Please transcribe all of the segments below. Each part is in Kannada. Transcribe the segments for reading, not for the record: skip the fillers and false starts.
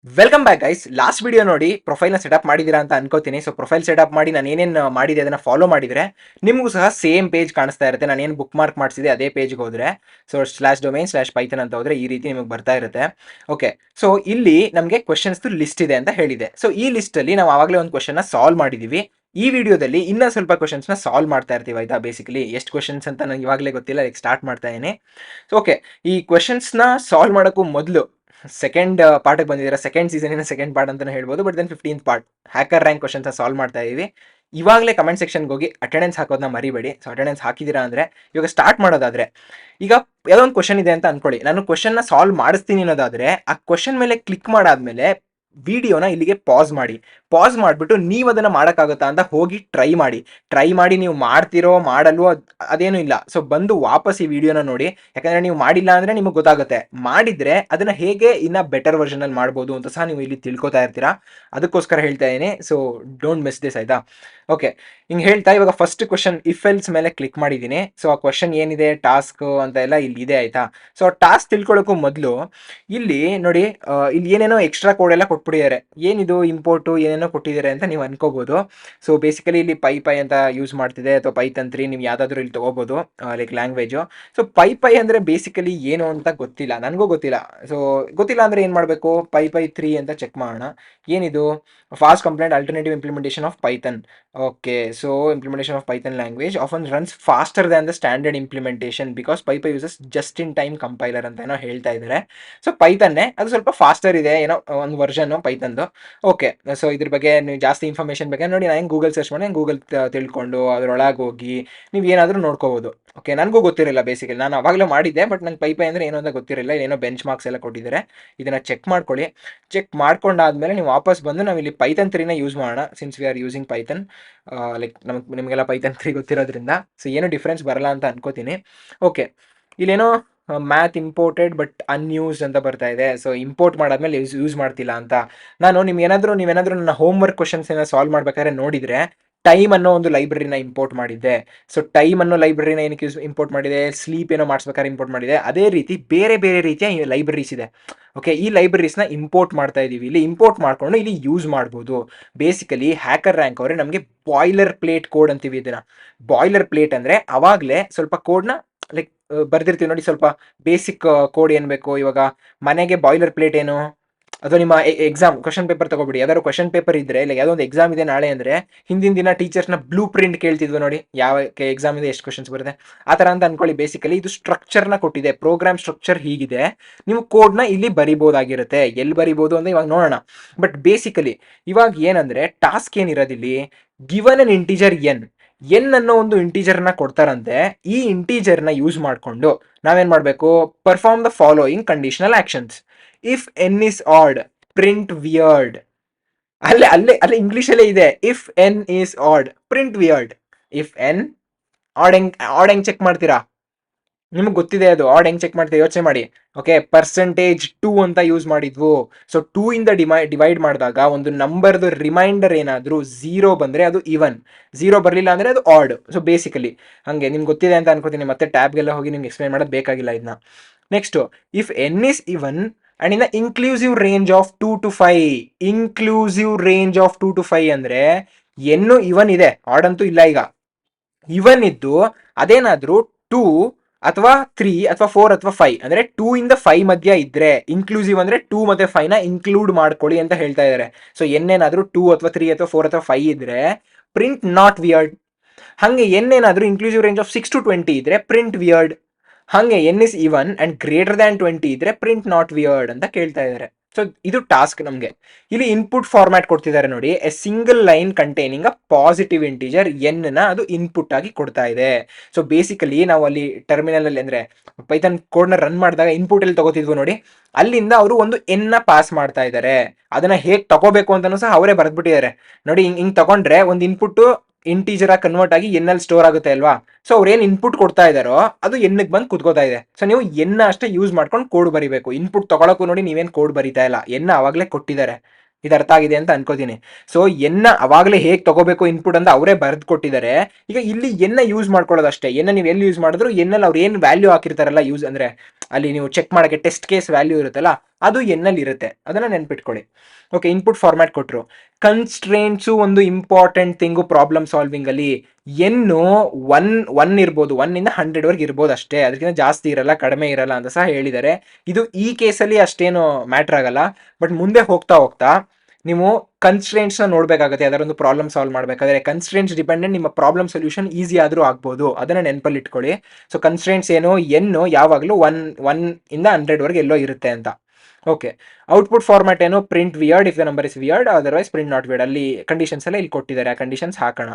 Welcome back guys. Last video ನೋಡಿ ಪ್ರೊಫೈಲ್ನ ಸೆಟಪ್ ಮಾಡಿದ್ದೀರಾ ಅಂತ ಅನ್ಕೋತೀನಿ. ಸೊ ಪ್ರೊಫೈಲ್ ಸೆಟಪ್ ಮಾಡಿ ನಾನು ಏನೇನು ಮಾಡಿದೆ ಅದನ್ನ ಫಾಲೋ ಮಾಡಿದ್ರೆ ನಿಮಗೂ ಸಹ ಸೇಮ್ ಪೇಜ್ ಕಾಣಿಸ್ತಾ ಇರುತ್ತೆ. ನಾನು ಏನು ಬುಕ್ ಮಾರ್ಕ್ ಮಾಡಿಸಿದೆ ಅದೇ ಪೇಜ್ಗೆ ಹೋದ್ರೆ /domain/python ಅಂತ ಹೋದ್ರೆ ಈ ರೀತಿ ನಿಮಗೆ ಬರ್ತಾ ಇರುತ್ತೆ. ಓಕೆ, ಸೊ ಇಲ್ಲಿ ನಮಗೆ ಕ್ವಶನ್ಸ್ ಲಿಸ್ಟ್ ಇದೆ ಅಂತ ಹೇಳಿದೆ. ಸೊ ಈ ಲಿಸ್ಟ್ ಅಲ್ಲಿ ನಾವು ಆವಾಗಲೇ ಒಂದು ಕ್ವಶನ್ ಸಾಲ್ವ್ ಮಾಡಿದೀವಿ. ಈ ವಿಡಿಯೋದಲ್ಲಿ ಇನ್ನೂ ಸ್ವಲ್ಪ ಕ್ವಶನ್ಸ್ನ ಸಾಲ್ವ್ ಮಾಡ್ತಾ ಇರ್ತೀವಿ. ಆಯ್ತಾ, ಬೇಸಿಕಲಿ ಎಷ್ಟು ಕ್ವಶನ್ಸ್ ಅಂತ ನನಗೆ ಇವಾಗಲೇ ಗೊತ್ತಿಲ್ಲ, ಈಗ ಸ್ಟಾರ್ಟ್ ಮಾಡ್ತಾ ಇದೀನಿ. ಸೊ ಓಕೆ, ಈ ಕ್ವಶನ್ಸ್ನ ಸಾಲ್ವ್ ಮಾಡೋಕ್ಕೂ ಮೊದಲು ಸೆಕೆಂಡ್ ಪಾರ್ಟಿಗೆ ಬಂದಿದ್ದೀರಾ. ಸೆಕೆಂಡ್ ಸೀಸನಿನ ಸೆಕೆಂಡ್ ಪಾರ್ಟ್ ಅಂತಾನೆ ಹೇಳ್ಬೋದು. But then 15th part HackerRank questions solve ಮಾಡ್ತಾ ಇದೀವಿ. ಇವಾಗಲೇ ಕಮೆಂಟ್ ಸೆಕ್ಷನ್ಗೆ ಹೋಗಿ ಅಟೆಂಡೆನ್ಸ್ ಹಾಕೋದನ್ನ ಮರಿಬೇಡಿ. ಸೊ ಅಟೆಂಡೆನ್ಸ್ ಹಾಕಿದ್ದೀರಾ ಅಂದರೆ ಇವಾಗ ಸ್ಟಾರ್ಟ್ ಮಾಡೋದಾದ್ರೆ, ಈಗ ಯಾವುದೋ ಒಂದು ಕ್ವಶನ್ ಇದೆ ಅಂತ ಅನ್ಕೊಳ್ಳಿ. ನಾನು ಕ್ವಶನ್ನ ಸಾಲ್ವ್ ಮಾಡಿಸ್ತೀನಿ ಅನ್ನೋದಾದ್ರೆ ಆ ಕ್ವಶನ್ ಮೇಲೆ ಕ್ಲಿಕ್ ಮಾಡಾದ್ಮೇಲೆ ವಿಡಿಯೋನ ಇಲ್ಲಿಗೆ ಪಾಸ್ ಮಾಡಿಬಿಟ್ಟು ನೀವು ಅದನ್ನ ಮಾಡೋಕ್ಕಾಗುತ್ತಾ ಅಂತ ಹೋಗಿ ಟ್ರೈ ಮಾಡಿ ನೀವು ಮಾಡ್ತಿರೋ ಮಾಡಲ್ವೋ ಅದೇನು ಇಲ್ಲ. ಸೊ ಬಂದು ವಾಪಸ್ ಈ ವಿಡಿಯೋನ ನೋಡಿ, ಯಾಕಂದ್ರೆ ನೀವು ಮಾಡಿಲ್ಲ ಅಂದ್ರೆ ನಿಮಗೆ ಗೊತ್ತಾಗುತ್ತೆ. ಮಾಡಿದ್ರೆ ಅದನ್ನ ಹೇಗೆ ಇನ್ನ ಬೆಟರ್ ವರ್ಷನ್ ಅಲ್ಲಿ ಮಾಡ್ಬೋದು ಅಂತ ಸಹ ನೀವು ಇಲ್ಲಿ ತಿಳ್ಕೊತಾ ಇರ್ತೀರಾ. ಅದಕ್ಕೋಸ್ಕರ ಹೇಳ್ತಾ ಇದೀನಿ. ಸೊ ಡೋಂಟ್ ಮಿಸ್ ದಿಸ್, ಆಯ್ತಾ. ಓಕೆ, ಹಿಂಗೆ ಹೇಳ್ತಾ ಇವಾಗ ಫಸ್ಟ್ ಕ್ವಶನ್ ಇಫ್ ಎಲ್ಸ್ ಮೇಲೆ ಕ್ಲಿಕ್ ಮಾಡಿದ್ದೀನಿ. ಸೊ ಆ ಕ್ವಶನ್ ಏನಿದೆ, ಟಾಸ್ಕ್ ಅಂತ ಎಲ್ಲ ಇಲ್ಲಿ ಇದೆ, ಆಯ್ತಾ. ಸೊ ಟಾಸ್ಕ್ ತಿಳ್ಕೊಳ್ಳೋಕ್ಕೂ ಮೊದಲು ಇಲ್ಲಿ ನೋಡಿ, ಇಲ್ಲಿ ಏನೇನೋ ಎಕ್ಸ್ಟ್ರಾ ಕೋಡ್ ಎಲ್ಲ ಕೊಟ್ಬಿಟ್ಟಿದ್ದಾರೆ. ಏನಿದು ಇಂಪೋರ್ಟು ಏನೇನೋ ಕೊಟ್ಟಿದ್ದಾರೆ ಅಂತ ನೀವು ಅನ್ಕೋಬಹುದು. ಸೊ ಬೇಸಿಕಲಿ ಇಲ್ಲಿ ಪೈ ಅಂತ ಯೂಸ್ ಮಾಡ್ತಿದೆ, ಅಥವಾ ಪೈಥಾನ್ 3 ನೀವು ಯಾವ್ದಾದ್ರು ಇಲ್ಲಿ ತಗೋಬಹುದು ಲೈಕ್ ಲ್ಯಾಂಗ್ವೇಜು. ಸೊ ಪೈ ಅಂದ್ರೆ ಬೇಸಿಕಲಿ ಏನು ಅಂತ ಗೊತ್ತಿಲ್ಲ, ನನಗೂ ಗೊತ್ತಿಲ್ಲ. ಸೊ ಗೊತ್ತಿಲ್ಲ ಅಂದ್ರೆ ಏನು ಮಾಡಬೇಕು, ಪೈ 3 ಅಂತ ಚೆಕ್ ಮಾಡೋಣ. ಏನಿದು, fast compliant alternative implementation of Python. Okay, so implementation of Python language often runs faster than the standard implementation because Py uses just in time compiler ಅಂತ ಏನೋ ಹೇಳ್ತಾ ಇದ್ದಾರೆ. ಸೊ ಪೈಥನ್ನೇ ಅದು ಸ್ವಲ್ಪ ಫಾಸ್ಟರ್ ಇದೆ, ಏನೋ ಒಂದು ವರ್ಷನ್ ಪೈಥನ್ದು. ಓಕೆ, ಸೊ ಇದ್ರ ಬಗ್ಗೆ ನೀವು ಜಾಸ್ತಿ ಇನ್ಫಾರ್ಮೇಷನ್ ಬೇಕಾದ್ರೆ ನೋಡಿ, ನಾನು ಗೂಗಲ್ ಸರ್ಚ್ ಮಾಡಿ ಗೂಗಲ್ ತಿಳ್ಕೊಂಡು ಅದರೊಳಗೆ ಹೋಗಿ ನೀವು ಏನಾದರೂ ನೋಡ್ಕೋಬೋದು. ಓಕೆ, ನನಗೂ ಗೊತ್ತಿರಲಿಲ್ಲ ಬೇಸಿಕಲಿ, ನಾನು ಅವಾಗಲೇ ಮಾಡಿದ್ದೆ, ಬಟ್ ನಂಗೆ ಪೈ ಅಂದರೆ ಏನು ಅಂತ ಗೊತ್ತಿರಲಿಲ್ಲ. ಏನೋ ಬೆಂಚ್ ಮಾರ್ಕ್ಸ್ ಎಲ್ಲ ಕೊಟ್ಟಿದ್ದಾರೆ, ಇದನ್ನು ಚೆಕ್ ಮಾಡ್ಕೊಳ್ಳಿ. ಚೆಕ್ ಮಾಡ್ಕೊಂಡಾದ್ಮೇಲೆ ನೀವು ವಾಪಸ್ ಬಂದು ನಾವು ಇಲ್ಲಿ ಪೈಥಾನ್ 3ನ ಯೂಸ್ ಮಾಡೋಣ. Since we are using Python, like ನಿಮಗೆಲ್ಲ ಪೈಥಾನ್ 3 ಗೊತ್ತಿರೋದ್ರಿಂದ ಸೊ ಏನು ಡಿಫ್ರೆನ್ಸ್ ಬರಲ್ಲ ಅಂತ ಅನ್ಕೋತೀನಿ. ಓಕೆ, ಇಲ್ಲೇನೋ ಮ್ಯಾಥ್ ಇಂಪೋರ್ಟೆಡ್ ಬಟ್ ಅನ್ಯೂಸ್ಡ್ ಅಂತ ಬರ್ತಾ ಇದೆ. ಸೊ ಇಂಪೋರ್ಟ್ ಮಾಡಾದ್ಮೇಲೆ ಯೂಸ್ ಮಾಡ್ತಿಲ್ಲ ಅಂತ. ನಾನು ನೀವೇನಾದರೂ ನನ್ನ ಹೋಮ್ ವರ್ಕ್ ಕ್ವಶನ್ಸ್ ಏನೋ ಸಾಲ್ವ್ ಮಾಡ್ಬೇಕಾದ್ರೆ ನೋಡಿದರೆ ಟೈಮ್ ಅನ್ನೋ ಒಂದು ಲೈಬ್ರರಿನ ಇಂಪೋರ್ಟ್ ಮಾಡಿದ್ದೆ. ಸೊ ಟೈಮ್ ಅನ್ನೋ ಲೈಬ್ರರಿನ ಏನಕ್ಕೆ ಇಂಪೋರ್ಟ್ ಮಾಡಿದೆ, ಸ್ಲೀಪ್ ಏನೋ ಮಾಡಿಸ್ಬೇಕಾದ್ರೆ ಇಂಪೋರ್ಟ್ ಮಾಡಿದೆ. ಅದೇ ರೀತಿ ಬೇರೆ ಬೇರೆ ರೀತಿಯ ಲೈಬ್ರರೀಸ್ ಇದೆ. ಓಕೆ, ಈ ಲೈಬ್ರರೀಸ್ನ ಇಂಪೋರ್ಟ್ ಮಾಡ್ತಾ ಇದ್ದೀವಿ. ಇಲ್ಲಿ ಇಂಪೋರ್ಟ್ ಮಾಡ್ಕೊಂಡು ಇಲ್ಲಿ ಯೂಸ್ ಮಾಡ್ಬೋದು. ಬೇಸಿಕಲಿ ಹ್ಯಾಕರ್ ರ್ಯಾಂಕ್ ಅವರೇ ನಮಗೆ ಬಾಯ್ಲರ್ ಪ್ಲೇಟ್ ಕೋಡ್ ಅಂತೀವಿ ಇದನ್ನ. ಬಾಯ್ಲರ್ ಪ್ಲೇಟ್ ಅಂದರೆ ಅವಾಗಲೇ ಸ್ವಲ್ಪ ಕೋಡ್ನ ಲೈಕ್ ಬರ್ದಿರ್ತೀವಿ ನೋಡಿ, ಸ್ವಲ್ಪ ಬೇಸಿಕ್ ಕೋಡ್ ಏನು ಬೇಕು. ಇವಾಗ ಮನೆಗೆ ಬಾಯ್ಲರ್ ಪ್ಲೇಟ್ ಏನು, ಅಥವಾ ನಿಮ್ಮ ಎಕ್ಸಾಮ್ ಕ್ವಶನ್ ಪೇಪರ್ ತಗೋಬಿಡಿ. ಯಾವ್ದಾದ್ರು ಕ್ವಶನ್ ಪೇಪರ್ ಇದ್ರೆ, ಇಲ್ಲ ಯಾವುದೋ ಒಂದು ಎಕ್ಸಾಮ್ ಇದೆ ನಾಳೆ ಅಂದರೆ ಹಿಂದಿನ ದಿನ ಟೀಚರ್ಸ್ನ ಬ್ಲೂ ಪ್ರಿಂಟ್ ಕೇಳ್ತಿದ್ವಿ ನೋಡಿ, ಯಾವ ಎಕ್ಸಾಮ್ ಇದೆ, ಎಷ್ಟು ಕ್ವಶನ್ಸ್ ಬರುತ್ತೆ ಆ ಥರ ಅಂತ ಅನ್ಕೊಳ್ಳಿ. ಬೇಸಿಕಲಿ ಇದು ಸ್ಟ್ರಕ್ಚರ್ನ ಕೊಟ್ಟಿದೆ, ಪ್ರೋಗ್ರಾಮ್ ಸ್ಟ್ರಕ್ಚರ್ ಹೀಗಿದೆ. ನೀವು ಕೋಡ್ನ ಇಲ್ಲಿ ಬರಿಬೋದಾಗಿರುತ್ತೆ. ಎಲ್ಲಿ ಬರಿಬೋದು ಅಂತ ಇವಾಗ ನೋಡೋಣ. ಬಟ್ ಬೇಸಿಕಲಿ ಇವಾಗ ಏನಂದ್ರೆ ಟಾಸ್ಕ್ ಏನಿರೋದಿಲ್ಲಿ, ಗಿವನ್ ಅನ್ ಇಂಟಿಜರ್ ಎನ್ ಅನ್ನೋ ಒಂದು ಇಂಟೀಜರ್ನ ಕೊಡ್ತಾರಂತೆ. ಈ ಇಂಟೀಜರ್ನ ಯೂಸ್ ಮಾಡಿಕೊಂಡು ನಾವೇನ್ ಮಾಡಬೇಕು, perform the following conditional actions. If n is odd print weird. ಅಲ್ಲೇ ಇಂಗ್ಲಿಷಲ್ಲೇ ಇದೆ, if n is odd print weird. If n odd ಹೆಂಗ್ ಚೆಕ್ ಮಾಡ್ತೀರಾ, ನಿಮಗೆ ಗೊತ್ತಿದೆ ಅದು. ಆಡ್ ಹೆಂಗ್ ಚೆಕ್ ಮಾಡ್ತೀರಾ ಯೋಚನೆ ಮಾಡಿ. ಓಕೆ, %2 ಅಂತ ಯೂಸ್ ಮಾಡಿದ್ವು. ಸೊ 2 ಇಂದ ಡಿವೈಡ್ ಮಾಡಿದಾಗ ಒಂದು ನಂಬರ್ದು ರಿಮೈಂಡರ್ ಏನಾದರೂ 0 ಬಂದರೆ ಅದು ಇವನ್, 0 ಬರಲಿಲ್ಲ ಅಂದರೆ ಅದು ಆಡ್. ಸೊ ಬೇಸಿಕಲಿ ಹಾಗೆ ನಿಮ್ಗೆ ಗೊತ್ತಿದೆ ಅಂತ ಅನ್ಕೋತೀನಿ. ಮತ್ತೆ ಟ್ಯಾಬ್ಗೆಲ್ಲ ಹೋಗಿ ನಿಮ್ಗೆ ಎಕ್ಸ್ಪ್ಲೈನ್ ಮಾಡೋದು ಬೇಕಾಗಿಲ್ಲ ಇದನ್ನ. Next, if n is even and in the inclusive range of 2 to 5. Inclusive range of 2 to 5 ಅಂದರೆ ಎನ್ನು ಇವನ್ ಇದೆ, ಆಡ್ ಅಂತೂ ಇಲ್ಲ. ಈಗ ಇವನ್ ಇದ್ದು ಅದೇನಾದರೂ 2 ಅಥವಾ 3 ಅಥವಾ 4 ಅಥವಾ 5 ಅಂದರೆ 2 ಇಂದ 5 ಮಧ್ಯ ಇದ್ರೆ, ಇನ್ಕ್ಲೂಸಿವ್ ಅಂದರೆ 2 ಮತ್ತೆ 5ನ ಇನ್ಕ್ಲೂಡ್ ಮಾಡ್ಕೊಳ್ಳಿ ಅಂತ ಹೇಳ್ತಾ ಇದ್ದಾರೆ. ಸೊ ಏನಾದರೂ 2 ಅಥವಾ 3 ಅಥವಾ 4 ಅಥವಾ 5 ಇದ್ರೆ ಪ್ರಿಂಟ್ ನಾಟ್ ವಿಯರ್ಡ್. ಹಾಗೆ ಏನಾದರೂ ಇನ್ಕ್ಲೂಸಿವ್ ರೇಂಜ್ ಆಫ್ 6 to 20 ಇದ್ರೆ ಪ್ರಿಂಟ್ ವಿಯರ್ಡ್. ಹಾಗೆ N is even and greater than 20 ಇದ್ರೆ ಪ್ರಿಂಟ್ ನಾಟ್ ವಿಯರ್ಡ್ ಅಂತ ಕೇಳ್ತಾ ಇದ್ದಾರೆ. ಸೊ ಇದು ಟಾಸ್ಕ್. ನಮಗೆ ಇಲ್ಲಿ ಇನ್ಪುಟ್ ಫಾರ್ಮ್ಯಾಟ್ ಕೊಡ್ತಿದ್ದಾರೆ ನೋಡಿ, A single line containing a positive integer N ನ ಅದು ಇನ್ಪುಟ್ ಆಗಿ ಕೊಡ್ತಾ ಇದೆ. ಸೊ ಬೇಸಿಕಲಿ ನಾವು ಅಲ್ಲಿ ಟರ್ಮಿನಲ್ ಅಲ್ಲಿ ಅಂದ್ರೆ ಪೈಥಾನ್ ಕೋಡ್ ನ ರನ್ ಮಾಡಿದಾಗ ಇನ್ಪುಟ್ ಅಲ್ಲಿ ತಗೋತಿದ್ವು ನೋಡಿ, ಅಲ್ಲಿಂದ ಅವರು ಒಂದು ಎನ್ ನ ಪಾಸ್ ಮಾಡ್ತಾ ಇದ್ದಾರೆ. ಅದನ್ನ ಹೇಗೆ ತಗೋಬೇಕು ಅಂತಾನು ಸಹ ಅವರೇ ಬರೆದ್ಬಿಟ್ಟಿದ್ದಾರೆ ನೋಡಿ. ಹಿಂಗ್ ತಗೊಂಡ್ರೆ ಒಂದು ಇನ್ಪುಟ್ ಇಂಟೀಜರ್ ಆಗಿ ಕನ್ವರ್ಟ್ ಆಗಿ ಎನ್ನಲ್ಲಿ ಸ್ಟೋರ್ ಆಗುತ್ತೆ ಅಲ್ವಾ. ಸೊ ಅವ್ರು ಏನು ಇನ್ಪುಟ್ ಕೊಡ್ತಾ ಇದಾರೋ ಅದು ಎನ್ಗೆ ಬಂದು ಕುತ್ಕೋತಾ ಇದೆ. ಸೊ ನೀವು ಎನ್ನ ಅಷ್ಟೇ ಯೂಸ್ ಮಾಡ್ಕೊಂಡು ಕೋಡ್ ಬರಿಬೇಕು. ಇನ್ಪುಟ್ ತಗೊಳಕ್ಕೂ ನೋಡಿ ನೀವೇನು ಕೋಡ್ ಬರಿತಾ ಇಲ್ಲ, ಎನ್ನ ಅವಾಗಲೇ ಕೊಟ್ಟಿದ್ದಾರೆ. ಇದು ಅರ್ಥ ಆಗಿದೆ ಅಂತ ಅನ್ಕೋತೀನಿ. ಸೊ ಎನ್ನ ಅವಾಗಲೇ ಹೇಗೆ ತಗೋಬೇಕು ಇನ್ಪುಟ್ ಅಂತ ಅವರೇ ಬರೆದು ಕೊಟ್ಟಿದ್ದಾರೆ. ಈಗ ಇಲ್ಲಿ ಎನ್ನ ಯೂಸ್ ಮಾಡ್ಕೊಳ್ಳೋದು ಅಷ್ಟೇ. ಎನ್ನ ನೀವು ಎಲ್ಲಿ ಯೂಸ್ ಮಾಡಿದ್ರು ಎನ್ನಲ್ಲಿ ಅವ್ರು ಏನು ವ್ಯಾಲ್ಯೂ ಹಾಕಿರ್ತಾರಲ್ಲ ಯೂಸ್ ಅಂದ್ರೆ ಅಲ್ಲಿ ನೀವು ಚೆಕ್ ಮಾಡೋಕ್ಕೆ ಟೆಸ್ಟ್ ಕೇಸ್ ವ್ಯಾಲ್ಯೂ ಇರುತ್ತಲ್ಲ, ಅದು ಎನ್ನಲ್ಲಿ ಇರುತ್ತೆ, ಅದನ್ನು ನೆನ್ಪಿಟ್ಕೊಳ್ಳಿ. ಓಕೆ, ಇನ್ಪುಟ್ ಫಾರ್ಮ್ಯಾಟ್ ಕೊಟ್ಟರು. ಕನ್ಸ್ಟ್ರೇಂಟ್ಸು ಒಂದು ಇಂಪಾರ್ಟೆಂಟ್ ಥಿಂಗು ಪ್ರಾಬ್ಲಮ್ ಸಾಲ್ವಿಂಗಲ್ಲಿ. ಎನ್ನು ಒನ್ ಇರ್ಬೋದು, 1ಇಂದ 100ವರೆಗೆ ಇರ್ಬೋದು ಅಷ್ಟೇ, ಅದಕ್ಕಿಂತ ಜಾಸ್ತಿ ಇರಲ್ಲ, ಕಡಿಮೆ ಇರಲ್ಲ ಅಂತ ಸಹ ಹೇಳಿದ್ದಾರೆ. ಇದು ಈ ಕೇಸಲ್ಲಿ ಅಷ್ಟೇನು ಮ್ಯಾಟ್ರ್ ಆಗಲ್ಲ. ಬಟ್ ಮುಂದೆ ಹೋಗ್ತಾ ಹೋಗ್ತಾ ನೀವು ಕನ್ಸ್ಟ್ರೇಂಟ್ಸ್ನ ನೋಡಬೇಕಾಗುತ್ತೆ ಯಾವ್ದಾರೊಂದು ಪ್ರಾಬ್ಲಮ್ ಸಾಲ್ವ್ ಮಾಡಬೇಕಾದ್ರೆ. ಕನ್ಸ್ಟ್ರೇಂಟ್ಸ್ ಡಿಪೆಂಡೆಂಟ್ ನಿಮ್ಮ ಪ್ರಾಬ್ಲಮ್ ಸೊಲ್ಯೂಷನ್ ಈಸಿ ಆದರೂ ಆಗ್ಬೋದು, ಅದನ್ನು ನೆನಪಲ್ಲಿ ಇಟ್ಕೊಳ್ಳಿ. ಸೊ ಕನ್ಸ್ಟ್ರೇಂಟ್ಸ್ ಏನು, ಎನ್ನು ಯಾವಾಗಲೂ ಒನ್ ಇಂದ 100ವರೆಗೆ ಎಲ್ಲೋ ಇರುತ್ತೆ ಅಂತ. ಓಕೆ, ಔಟ್ಪುಟ್ ಫಾರ್ಮ್ಯಾಟ್ ಏನು, print weird if the number is weird, otherwise print not weird. ಅಲ್ಲಿ ಕಂಡೀಷನ್ಸ್ ಎಲ್ಲ ಇಲ್ಲಿ ಕೊಟ್ಟಿದ್ದಾರೆ, ಆ ಕಂಡೀಷನ್ಸ್ ಹಾಕೋಣ.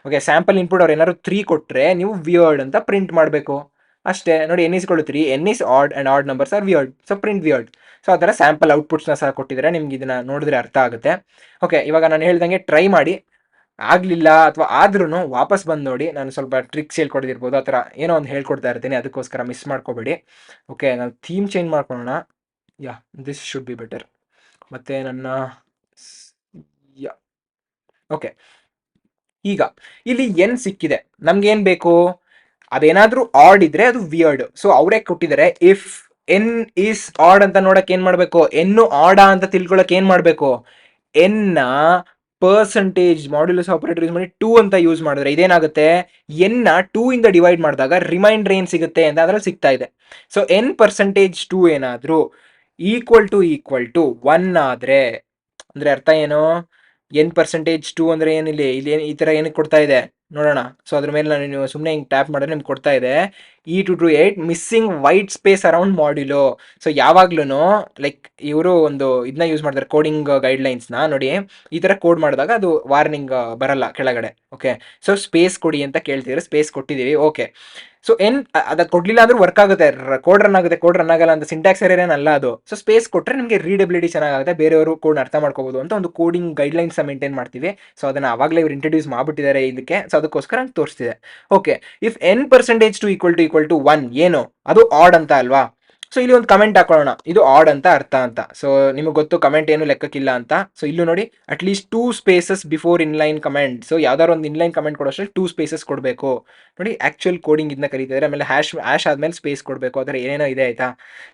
ಓಕೆ, ಸ್ಯಾಂಪಲ್ ಇನ್ಪುಟ್ ಅವ್ರು ಏನಾದ್ರು 3 ಕೊಟ್ಟರೆ ನೀವು ವಿಯರ್ಡ್ ಅಂತ ಪ್ರಿಂಟ್ ಮಾಡಬೇಕು ಅಷ್ಟೇ. ನೋಡಿ, n is equal to 3, n is odd and odd numbers are weird, so print weird. So ಆ ಥರ ಸ್ಯಾಂಪಲ್ ಔಟ್ಪುಟ್ಸ್ನ ಸಹ ಕೊಟ್ಟಿದ್ದಾರೆ, ನಿಮ್ಗೆ ಇದನ್ನ ನೋಡಿದ್ರೆ ಅರ್ಥ ಆಗುತ್ತೆ. ಓಕೆ, ಇವಾಗ ನಾನು ಹೇಳ್ದಂಗೆ ಟ್ರೈ ಮಾಡಿ, ಆಗಲಿಲ್ಲ ಅಥವಾ ಆದ್ರೂ ವಾಪಸ್ ಬಂದು ನೋಡಿ, ನಾನು ಸ್ವಲ್ಪ ಟ್ರಿಕ್ಸ್ ಹೇಳ್ಕೊಡ್ದಿರ್ಬೋದು, ಆ ಥರ ಏನೋ ಒಂದು ಹೇಳ್ಕೊಡ್ತಾ ಇರ್ತೀನಿ, ಅದಕ್ಕೋಸ್ಕರ ಮಿಸ್ ಮಾಡ್ಕೋಬೇಡಿ. ಓಕೆ, ನಾವು ಥೀಮ್ ಚೇಂಜ್ ಮಾಡ್ಕೊಳ್ಳೋಣ. ಯಾ, ದಿಸ್ ಶುಡ್ ಬಿ ಬೆಟರ್. ಮತ್ತು ನನ್ನ ಯಾ, ಓಕೆ, ಈಗ ಇಲ್ಲಿ ಎನ್ ಸಿಕ್ಕಿದೆ, ನಮ್ಗೇನು ಬೇಕು, ಅದೇನಾದ್ರೂ ಆಡ್ ಇದ್ರೆ ಅದು ವಿಯರ್ಡ್. ಸೊ ಅವರೇ ಕೊಟ್ಟಿದ್ದಾರೆ, ಇಫ್ ಎನ್ ಇಸ್ ಆಡ್ ಅಂತ ನೋಡಕ್ ಏನ್ ಮಾಡ್ಬೇಕು, ಎನ್ನು ಆಡ ಅಂತ ತಿಳ್ಕೊಳಕ್ ಏನ್ ಮಾಡ್ಬೇಕು, ಎನ್ ನ ಪರ್ಸೆಂಟೇಜ್ ಮಾಡ್ಯುಲಸ್ ಆಪರೇಟರ್ ಯೂಸ್ ಮಾಡಿ 2 ಅಂತ ಯೂಸ್ ಮಾಡಿದ್ರೆ ಇದೇನಾಗುತ್ತೆ, ಎನ್ ನ 2 ಇಂದ ಡಿವೈಡ್ ಮಾಡಿದಾಗ ರಿಮೈಂಡರ್ ಏನ್ ಸಿಗುತ್ತೆ ಅಂತ ಅದ್ರಲ್ಲಿ ಸಿಗ್ತಾ ಇದೆ. ಸೊ n%2 ಏನಾದ್ರು ಈಕ್ವಲ್ ಟು 1 ಆದ್ರೆ, ಅಂದ್ರೆ ಅರ್ಥ ಏನು, n%2 ಅಂದ್ರೆ ಏನಿಲ್ಲ, ಇಲ್ಲಿ ಈ ತರ ಏನಕ್ಕೆ ಕೊಡ್ತಾ ಇದೆ ನೋಡೋಣ. ಸೊ ಅದ್ರ ಮೇಲೆ ನೀವು ಸುಮ್ಮನೆ ಹಿಂಗೆ ಟ್ಯಾಪ್ ಮಾಡಿದ್ರೆ ನಿಮ್ಗೆ ಕೊಡ್ತಾ ಇದೆ E228 missing white space around modulo. So ಯಾವಾಗ್ಲೂ ಲೈಕ್ ಇವರು ಒಂದು ಇದನ್ನ ಯೂಸ್ ಮಾಡ್ತಾರೆ, ಕೋಡಿಂಗ್ ಗೈಡ್ಲೈನ್ಸ್ನ ನೋಡಿ, ಈ ಥರ ಕೋಡ್ ಮಾಡಿದಾಗ ಅದು ವಾರ್ನಿಂಗ್ ಬರಲ್ಲ ಕೆಳಗಡೆ. ಓಕೆ, ಸೊ ಸ್ಪೇಸ್ ಕೊಡಿ ಅಂತ ಕೇಳ್ತಿದ್ರೆ ಸ್ಪೇಸ್ ಕೊಟ್ಟಿದ್ದೀವಿ. ಓಕೆ, ಸೊ ಅದಕ್ಕೆ ಕೊಡ್ಲಿಲ್ಲ ಅಂದ್ರೂ ವರ್ಕ್ ಆಗುತ್ತೆ, ಕೋಡ್ ರನ್ ಆಗುತ್ತೆ, ಕೋಡ್ ರನ್ ಆಗಲ್ಲ ಅಂತ ಸಿಂಟ್ಯಾಕ್ಸ್ ಎರರ್ ಏನಲ್ಲ ಅದು. ಸೊ ಸ್ಪೇಸ್ ಕೊಟ್ಟರೆ ನಿಮಗೆ ರೀಡಬಿಲಿಟಿ ಚೆನ್ನಾಗುತ್ತೆ, ಬೇರೆಯವರು ಕೋಡ್ ಅರ್ಥ ಮಾಡ್ಕೋಬಹುದು ಅಂತ ಒಂದು ಕೋಡಿಂಗ್ ಗೈಡ್ಲೈನ್ಸ್ ಮೇಂಟೈನ್ ಮಾಡ್ತೀವಿ. ಸೊ ಅದನ್ನ ಆವಾಗಲೇ ಇವ್ರು ಇಂಟ್ರೊಡ್ಯೂಸ್ ಮಾಡ್ಬಿಟ್ಟಿದ್ದಾರೆ ಇದಕ್ಕೆ, ಸೊ ಅದಕ್ಕೋಸ್ಕರ ತೋರಿಸ್ತಿದೆ. Okay, if n%2 equal to 1 ಏನು, ಅದು ಆಡ್ ಅಂತ ಅಲ್ವಾ. ಸೊ ಇಲ್ಲಿ ಒಂದು ಕಮೆಂಟ್ ಹಾಕೊಳ್ಳೋಣ, ಇದು ಆಡ್ ಅಂತ ಅರ್ಥ ಅಂತ. ಸೊ ನಿಮಗೆ ಗೊತ್ತು ಕಮೆಂಟ್ ಏನು ಲೆಕ್ಕಕ್ಕಿಲ್ಲ ಅಂತ. ಸೊ ಇಲ್ಲೂ ನೋಡಿ, at least 2 spaces before inline comment. So ಯಾವ್ದಾದ್ರು ಒಂದು ಇನ್ಲೈನ್ ಕಮೆಂಟ್ ಕೊಡೋಷ್ಟರಲ್ಲಿ 2 ಸ್ಪೇಸಸ್ ಕೊಡಬೇಕು. ನೋಡಿ, ಆಕ್ಚುಯಲ್ ಕೋಡಿಂಗ್ ಇದನ್ನ ಕರೀತಿದ್ದಾರೆ. ಆಮೇಲೆ ಹ್ಯಾಶ್ ಆದ್ಮೇಲೆ ಸ್ಪೇಸ್ ಕೊಡಬೇಕು, ಅದರ ಏನೇನೋ ಇದೆ ಆಯ್ತಾ.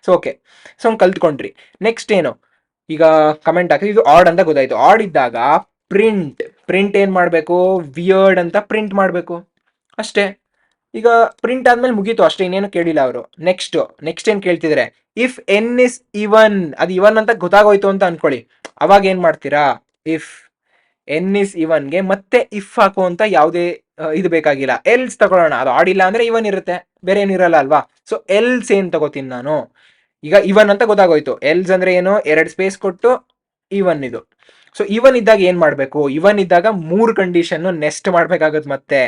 ಸೊ ಓಕೆ, ಸೊ ಕಲ್ತ್ಕೊಂಡ್ರಿ. ನೆಕ್ಸ್ಟ್ ಏನು, ಈಗ ಕಮೆಂಟ್ ಹಾಕಿ ಇದು ಆಡ್ ಅಂತ ಗೊತ್ತಾಯ್ತು. ಆಡ್ ಇದ್ದಾಗ ಪ್ರಿಂಟ್ ಏನ್ ಮಾಡಬೇಕು, ವಿಯರ್ಡ್ ಅಂತ ಪ್ರಿಂಟ್ ಮಾಡಬೇಕು ಅಷ್ಟೇ. ಈಗ ಪ್ರಿಂಟ್ ಆದ್ಮೇಲೆ ಮುಗೀತು ಅಷ್ಟೇ, ಇನ್ನೇನು ಕೇಳಿಲ್ಲ ಅವರು. ನೆಕ್ಸ್ಟ್ ಏನ್ ಕೇಳ್ತಿದ್ರೆ, ಇಫ್ ಎನ್ ಇಸ್ ಇವನ್, ಅದು ಇವನ್ ಅಂತ ಗೊತ್ತಾಗೋಯ್ತು ಅಂತ ಅನ್ಕೊಳ್ಳಿ, ಅವಾಗ ಏನ್ ಮಾಡ್ತೀರಾ, ಇಫ್ ಎನ್ ಇಸ್ ಇವನ್ಗೆ ಮತ್ತೆ ಇಫ್ ಹಾಕು ಅಂತ ಯಾವುದೇ ಇದು ಬೇಕಾಗಿಲ್ಲ. ಎಲ್ಸ್ ತಗೊಳ್ಳೋಣ, ಅದು ಆಡಿಲ್ಲ ಅಂದ್ರೆ ಇವನ್ ಇರುತ್ತೆ, ಬೇರೆ ಏನಿರಲ್ಲ ಅಲ್ವಾ. ಸೊ ಎಲ್ಸ್ ಏನ್ ತಗೋತೀನಿ ನಾನು, ಈಗ ಇವನ್ ಅಂತ ಗೊತ್ತಾಗೋಯ್ತು. ಎಲ್ಸ್ ಅಂದ್ರೆ ಏನು, 2 ಸ್ಪೇಸ್ ಕೊಟ್ಟು ಇವನ್ ಇದು. ಸೊ ಇವನ್ ಇದ್ದಾಗ ಏನ್ ಮಾಡ್ಬೇಕು, ಇವನ್ ಇದ್ದಾಗ 3 ಕಂಡೀಷನ್ ನೆಸ್ಟ್ ಮಾಡ್ಬೇಕಾಗುತ್ತೆ ಮತ್ತೆ.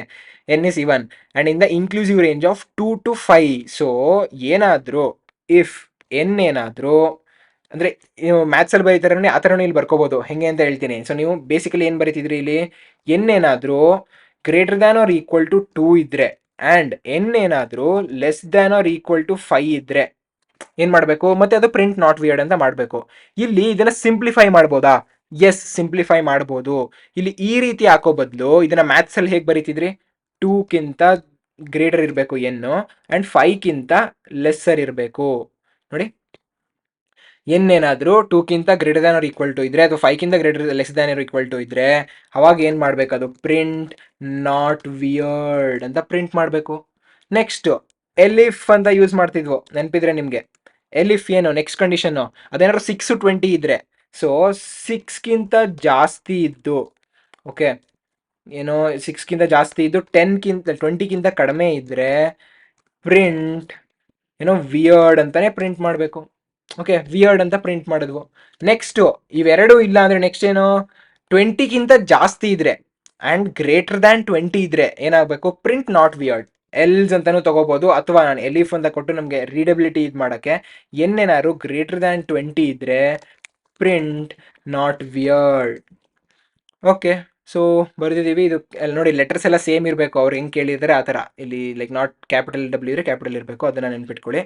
N is even and in the inclusive range of 2 to 5. So ಏನಾದ್ರು ಇಫ್ ಎನ್ ಏನಾದ್ರು ಅಂದ್ರೆ ನೀವು ಮ್ಯಾಥ್ಸ್ ಅಲ್ಲಿ ಬರೀತಾರೆ ಆ ಥರನೂ ಇಲ್ಲಿ ಬರ್ಕೋಬಹುದು, ಹೆಂಗೆ ಅಂತ ಹೇಳ್ತೀನಿ. ಸೊ ನೀವು ಬೇಸಿಕಲಿ ಏನ್ ಬರೀತಿದ್ರಿ ಇಲ್ಲಿ, ಎನ್ ಏನಾದ್ರು greater than or equal to 2 ಇದ್ರೆ ಅಂಡ್ ಎನ್ ಏನಾದ್ರು less than or equal to 5 ಇದ್ರೆ ಏನ್ ಮಾಡ್ಬೇಕು, ಮತ್ತೆ ಅದು ಪ್ರಿಂಟ್ ನಾಟ್ ವಿಯರ್ಡ್ ಅಂತ ಮಾಡ್ಬೇಕು. ಇಲ್ಲಿ ಇದನ್ನ ಸಿಂಪ್ಲಿಫೈ ಮಾಡ್ಬೋದಾ, ಎಸ್ ಸಿಂಪ್ಲಿಫೈ ಮಾಡ್ಬೋದು. ಇಲ್ಲಿ ಈ ರೀತಿ ಹಾಕೋ ಬದಲು ಇದನ್ನ ಮ್ಯಾಥ್ಸ್ ಅಲ್ಲಿ ಹೇಗೆ ಬರೀತಿದ್ರಿ, 2ಕ್ಕಿಂತ ಗ್ರೇಟರ್ ಇರಬೇಕು ಎನ್ನು ಅಂಡ್ 5ಕ್ಕಿಂತ ಲೆಸ್ಸರ್ ಇರಬೇಕು. ನೋಡಿ, ಎನ್ ಏನಾದ್ರು 2ಕ್ಕಿಂತ greater than or equal to ಇದ್ರೆ ಅಥವಾ 5ಕ್ಕಿಂತ greater less than or equal to ಇದ್ರೆ ಅವಾಗ ಏನ್ ಮಾಡ್ಬೇಕು, ಅದು ಪ್ರಿಂಟ್ ನಾಟ್ ವಿಯರ್ಡ್ ಅಂತ ಪ್ರಿಂಟ್ ಮಾಡಬೇಕು. ನೆಕ್ಸ್ಟ್ ಎಲಿಫ್ ಅಂತ ಯೂಸ್ ಮಾಡ್ತಿದ್ವು, ನೆನಪಿದ್ರೆ ನಿಮ್ಗೆ. ಎಲಿಫ್ ಏನು, ನೆಕ್ಸ್ಟ್ ಕಂಡೀಷನ್ ಅದೇನಾದ್ರು 6-20 ಇದ್ರೆ, ಸೊ 6ಕ್ಕಿಂತ ಜಾಸ್ತಿ ಇದ್ದು, ಓಕೆ ಏನೋ 6ಕ್ಕಿಂತ ಜಾಸ್ತಿ ಇದ್ದು 20ಕ್ಕಿಂತ ಕಡಿಮೆ ಇದ್ರೆ ಪ್ರಿಂಟ್ ಏನೋ ವಿಯರ್ಡ್ ಅಂತಾನೆ ಪ್ರಿಂಟ್ ಮಾಡಬೇಕು. ಓಕೆ, ವಿಯರ್ಡ್ ಅಂತ ಪ್ರಿಂಟ್ ಮಾಡಿದ್ವು. ನೆಕ್ಸ್ಟ್ ಇವೆರಡು ಇಲ್ಲ ಅಂದ್ರೆ ನೆಕ್ಸ್ಟ್ ಏನು, 20ಕ್ಕಿಂತ ಜಾಸ್ತಿ ಇದ್ರೆ ಅಂಡ್ ಗ್ರೇಟರ್ ದ್ಯಾನ್ 20 ಇದ್ರೆ ಏನಾಗಬೇಕು, ಪ್ರಿಂಟ್ ನಾಟ್ ವಿಯರ್ಡ್. ಎಲ್ಸ್ ಅಂತಾನು ತಗೋಬಹುದು, ಅಥವಾ ನಾನು ಎಲಿಫ್ ಅಂತ ಕೊಟ್ಟು ನಮಗೆ ರೀಡಬಿಲಿಟಿ ಇದು ಮಾಡೋಕ್ಕೆ ಏನಾದ್ರು ಗ್ರೇಟರ್ ದ್ಯಾನ್ 20 ಇದ್ರೆ print not weird. Okay, so ಬರ್ದಿದ್ದೀವಿ. ಇದು ನೋಡಿ, ಲೆಟರ್ಸ್ ಎಲ್ಲ ಸೇಮ್ ಇರಬೇಕು, ಅವ್ರು ಹೆಂಗೆ ಕೇಳಿದರೆ ಆ ಥರ. ಇಲ್ಲಿ ಲೈಕ್ ನಾಟ್ ಕ್ಯಾಪಿಟಲ್ ಡಬ್ಲ್ಯೂ ಇದ್ರೆ ಕ್ಯಾಪಿಟಲ್ ಇರಬೇಕು, ಅದನ್ನು ನೆನ್ಪಿಟ್ಕೊಳ್ಳಿ.